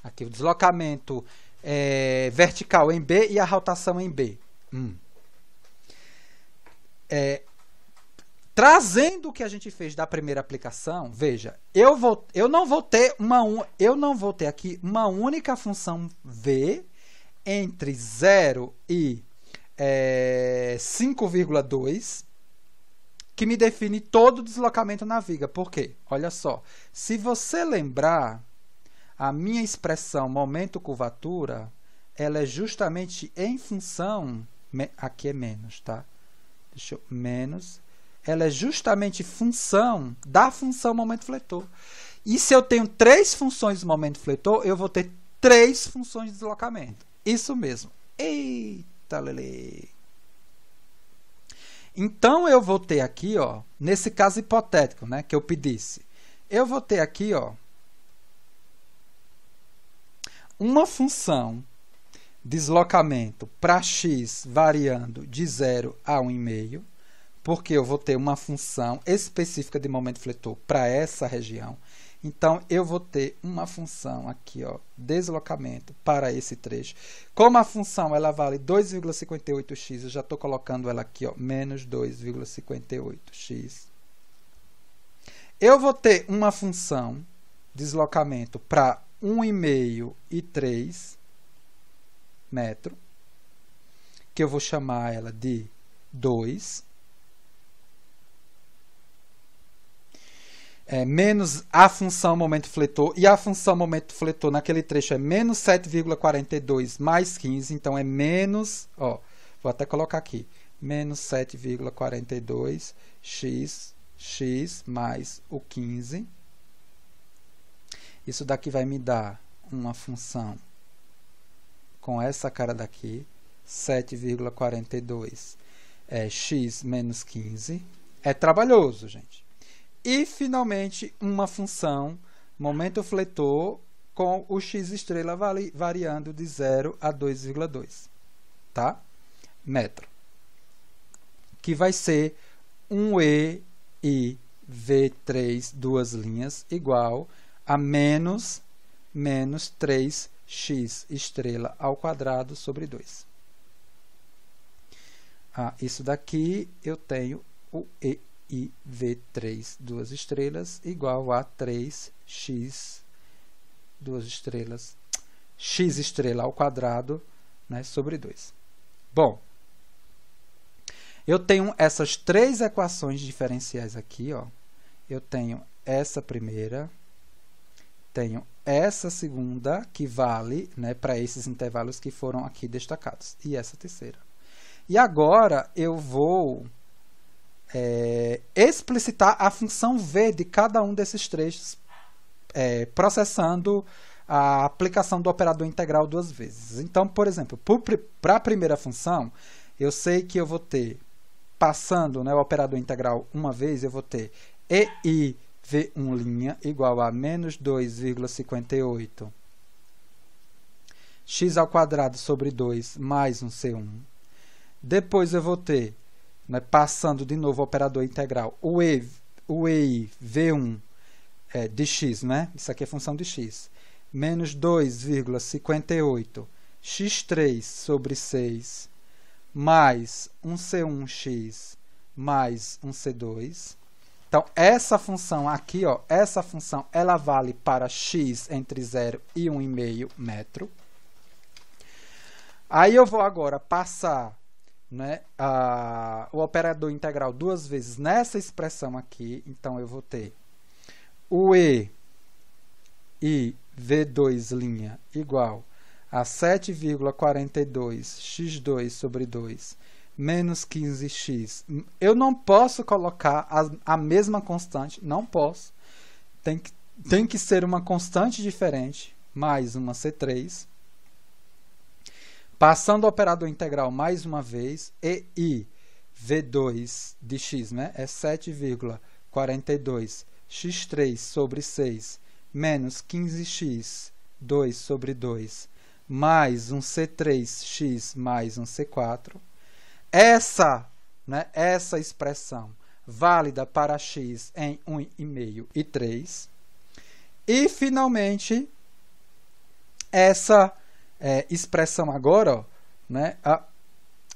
Aqui o deslocamento vertical em B e a rotação em B. Trazendo o que a gente fez da primeira aplicação, veja, eu não vou ter aqui uma única função V entre 0 e 5,2 que me define todo o deslocamento na viga. Por quê? Olha só, se você lembrar, a minha expressão momento-curvatura, ela é justamente em função, aqui é menos, tá? Deixa eu, menos, ela é justamente função da função momento-fletor. E se eu tenho 3 funções do momento-fletor, eu vou ter 3 funções de deslocamento. Isso mesmo. Eita, lelê! Então, eu vou ter aqui, ó, nesse caso hipotético, né, que eu pedisse, eu vou ter aqui, ó, uma função deslocamento para x variando de 0 a 1,5, porque eu vou ter uma função específica de momento fletor para essa região. Então, eu vou ter uma função aqui, ó, deslocamento para esse trecho. Como a função ela vale 2,58x, eu já estou colocando ela aqui, ó, menos 2,58x. Eu vou ter uma função deslocamento para 1,5 e 3 metro, que eu vou chamar ela de 2. Menos a função momento fletor, e a função momento fletor naquele trecho é menos 7,42 mais 15, então é menos, ó, vou até colocar aqui, menos 7,42 x mais o 15. Isso daqui vai me dar uma função com essa cara daqui, 7,42 x menos 15. É trabalhoso, gente. E, finalmente, uma função momento fletor com o x estrela variando de 0 a 2,2, tá? Metro. Que vai ser 1e e v3, duas linhas, igual a menos 3x estrela ao quadrado sobre 2. Isso daqui eu tenho o e e V3, duas estrelas, igual a 3x, duas estrelas, x estrela ao quadrado, né, sobre 2. Bom, eu tenho essas 3 equações diferenciais aqui, ó. Eu tenho essa primeira, tenho essa segunda, que vale, né, para esses intervalos que foram aqui destacados, e essa terceira. E agora eu vou explicitar a função V de cada um desses trechos, processando a aplicação do operador integral duas vezes. Então, por exemplo, para a primeira função, eu sei que eu vou ter, passando, né, o operador integral uma vez, eu vou ter EI V1' igual a menos 2,58 x ao quadrado sobre 2 mais um C1. Depois eu vou ter, né, passando de novo o operador integral, o EI V1 de x, né? Isso aqui é função de x, menos 2,58 x3 sobre 6, mais um C1x mais um C2. Então, essa função aqui, ó, essa função, ela vale para x entre 0 e 1,5 metro. Aí eu vou agora passar, né, o operador integral duas vezes nessa expressão aqui. Então, eu vou ter o E e V2' igual a 7,42 x2 sobre 2 menos 15x. Eu não posso colocar a mesma constante, não posso. Tem que ser uma constante diferente, mais uma C3. Passando o operador integral mais uma vez, EI V2 de x, né, é 7,42 x3 sobre 6 menos 15x 2 sobre 2 mais um C3x mais um C4. Essa expressão válida para x em 1,5 e 3. E, finalmente, essa expressão agora, ó, né?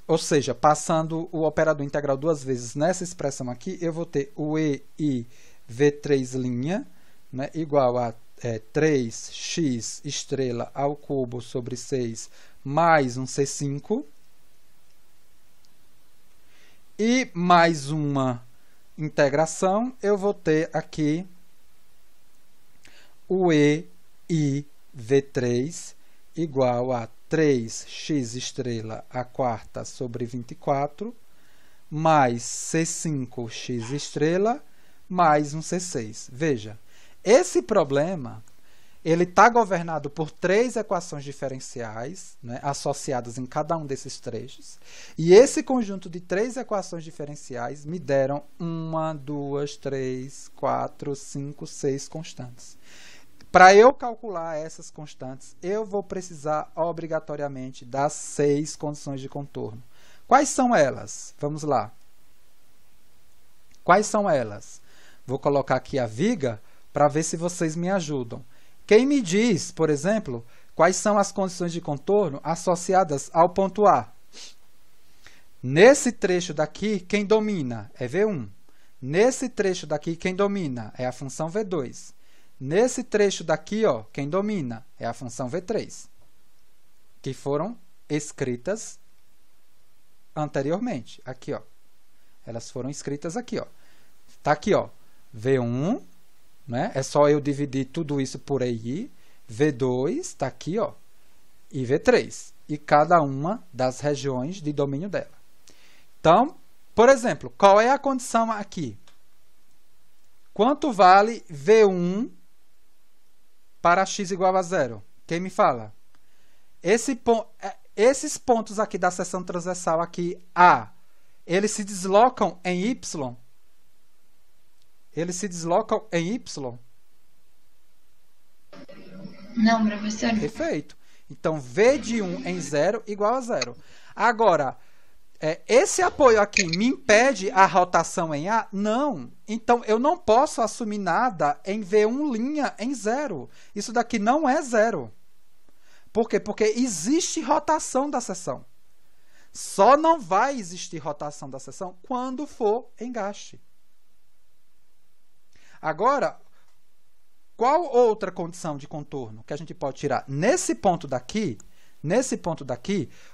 Ou seja, passando o operador integral duas vezes nessa expressão aqui, eu vou ter o EI V3', né, igual a 3x estrela ao cubo sobre 6 mais um C5. E mais uma integração, eu vou ter aqui o EI V3 igual a 3x estrela à quarta sobre 24, mais C5x estrela, mais um C6. Veja, esse problema ele está governado por três equações diferenciais, né, associadas em cada um desses trechos. E esse conjunto de três equações diferenciais me deram 1, 2, 3, 4, 5, 6 constantes. Para eu calcular essas constantes, eu vou precisar obrigatoriamente das 6 condições de contorno. Quais são elas? Vamos lá. Quais são elas? Vou colocar aqui a viga para ver se vocês me ajudam. Quem me diz, por exemplo, quais são as condições de contorno associadas ao ponto A? Nesse trecho daqui, quem domina é V1. Nesse trecho daqui, quem domina é a função V2. Nesse trecho daqui, ó, quem domina é a função V3, que foram escritas anteriormente. Aqui, ó. Elas foram escritas aqui, ó. Tá aqui, ó. V1, né? É só eu dividir tudo isso por EI. V2 está aqui, ó. E V3. E cada uma das regiões de domínio dela. Então, por exemplo, qual é a condição aqui? Quanto vale V1 para x igual a 0? Quem me fala? Esses pontos aqui da seção transversal aqui, A, eles se deslocam em Y? Eles se deslocam em Y? Não, professor. Perfeito. Então, V de 1 em 0 igual a 0. Agora, esse apoio aqui me impede a rotação em A? Não. Então, eu não posso assumir nada em V1' em 0. Isso daqui não é 0. Por quê? Porque existe rotação da seção. Só não vai existir rotação da seção quando for engaste. Agora, qual outra condição de contorno que a gente pode tirar? Nesse ponto daqui,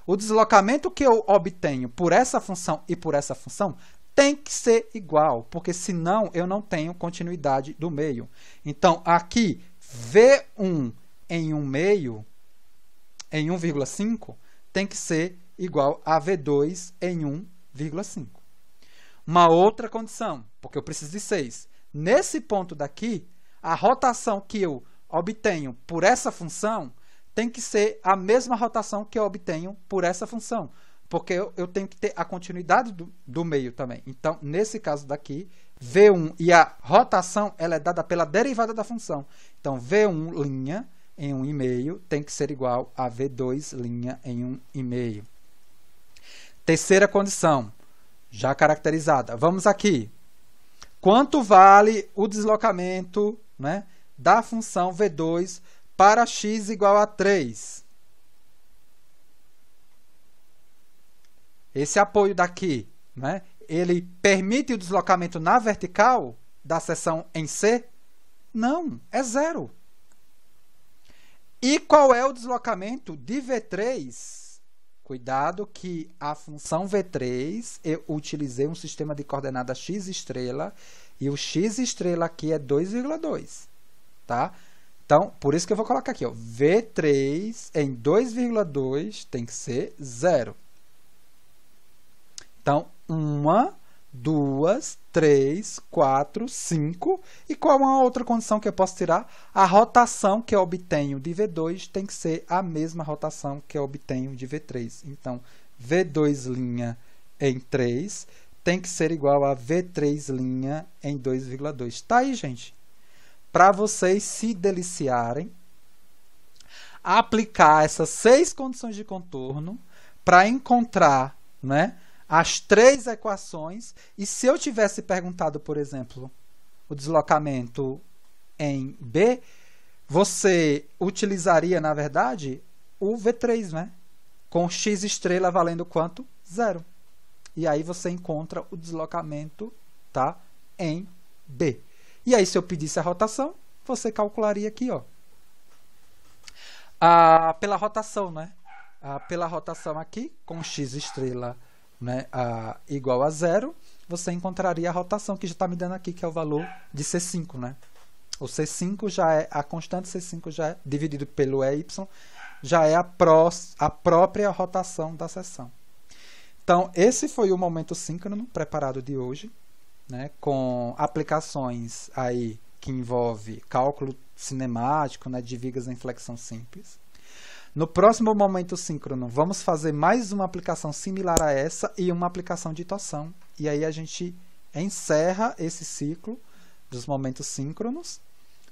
o deslocamento que eu obtenho por essa função e por essa função tem que ser igual, porque senão eu não tenho continuidade do meio. Então, aqui, V1 em 1 meio, em 1,5, tem que ser igual a V2 em 1,5. Uma outra condição, porque eu preciso de 6. Nesse ponto daqui, a rotação que eu obtenho por essa função tem que ser a mesma rotação que eu obtenho por essa função, porque eu tenho que ter a continuidade do meio também. Então, nesse caso daqui, V1 e a rotação ela é dada pela derivada da função. Então, V1' em 1,5 tem que ser igual a V2' em 1,5. Terceira condição, já caracterizada. Vamos aqui. Quanto vale o deslocamento, né, da função V2 para x igual a 3? Esse apoio daqui, né, ele permite o deslocamento na vertical da seção em C? Não, é 0. E qual é o deslocamento de V3? Cuidado que a função V3, eu utilizei um sistema de coordenadas x estrela, e o x estrela aqui é 2,2, tá? Então, por isso que eu vou colocar aqui, ó, V3 em 2,2 tem que ser 0. Então, 1, 2, 3, 4, 5. E qual é uma outra condição que eu posso tirar? A rotação que eu obtenho de V2 tem que ser a mesma rotação que eu obtenho de V3. Então, V2' em 3 tem que ser igual a V3' em 2,2. Tá aí, gente. Para vocês se deliciarem, aplicar essas 6 condições de contorno para encontrar, né, as 3 equações. E se eu tivesse perguntado, por exemplo, o deslocamento em B, você utilizaria, na verdade, o V3, né? Com x estrela valendo quanto? 0. E aí você encontra o deslocamento, tá, em B. E aí, se eu pedisse a rotação, você calcularia aqui, ó, pela rotação, né? Pela rotação aqui, com x estrela, né, igual a 0, você encontraria a rotação que já está me dando aqui, que é o valor de C5, né? O C5 já é, a constante C5 já é dividido pelo EY, já é a própria rotação da seção. Então, esse foi o momento síncrono preparado de hoje, né, com aplicações aí que envolve cálculo cinemático, né, de vigas em flexão simples. No próximo momento síncrono, vamos fazer mais uma aplicação similar a essa e uma aplicação de torção. E aí a gente encerra esse ciclo dos momentos síncronos,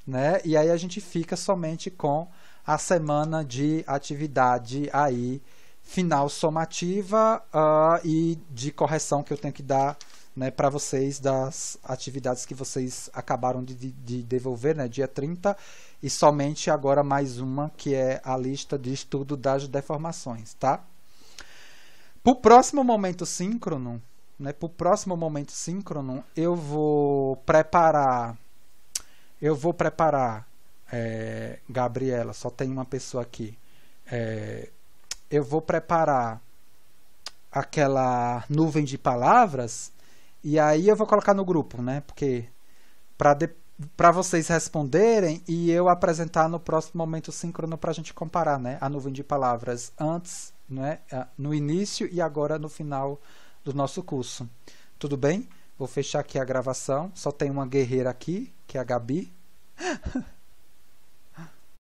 né? E aí a gente fica somente com a semana de atividade aí final somativa e de correção que eu tenho que dar, né, para vocês das atividades que vocês acabaram de devolver, né, dia 30, e somente agora mais uma, que é a lista de estudo das deformações, tá? Para o próximo momento síncrono, né, eu vou preparar, Gabriela, só tem uma pessoa aqui, eu vou preparar aquela nuvem de palavras e aí eu vou colocar no grupo, né? Porque para vocês responderem e eu apresentar no próximo momento síncrono para a gente comparar, né? A nuvem de palavras antes, né? No início e agora no final do nosso curso. Tudo bem? Vou fechar aqui a gravação. Só tem uma guerreira aqui, que é a Gabi.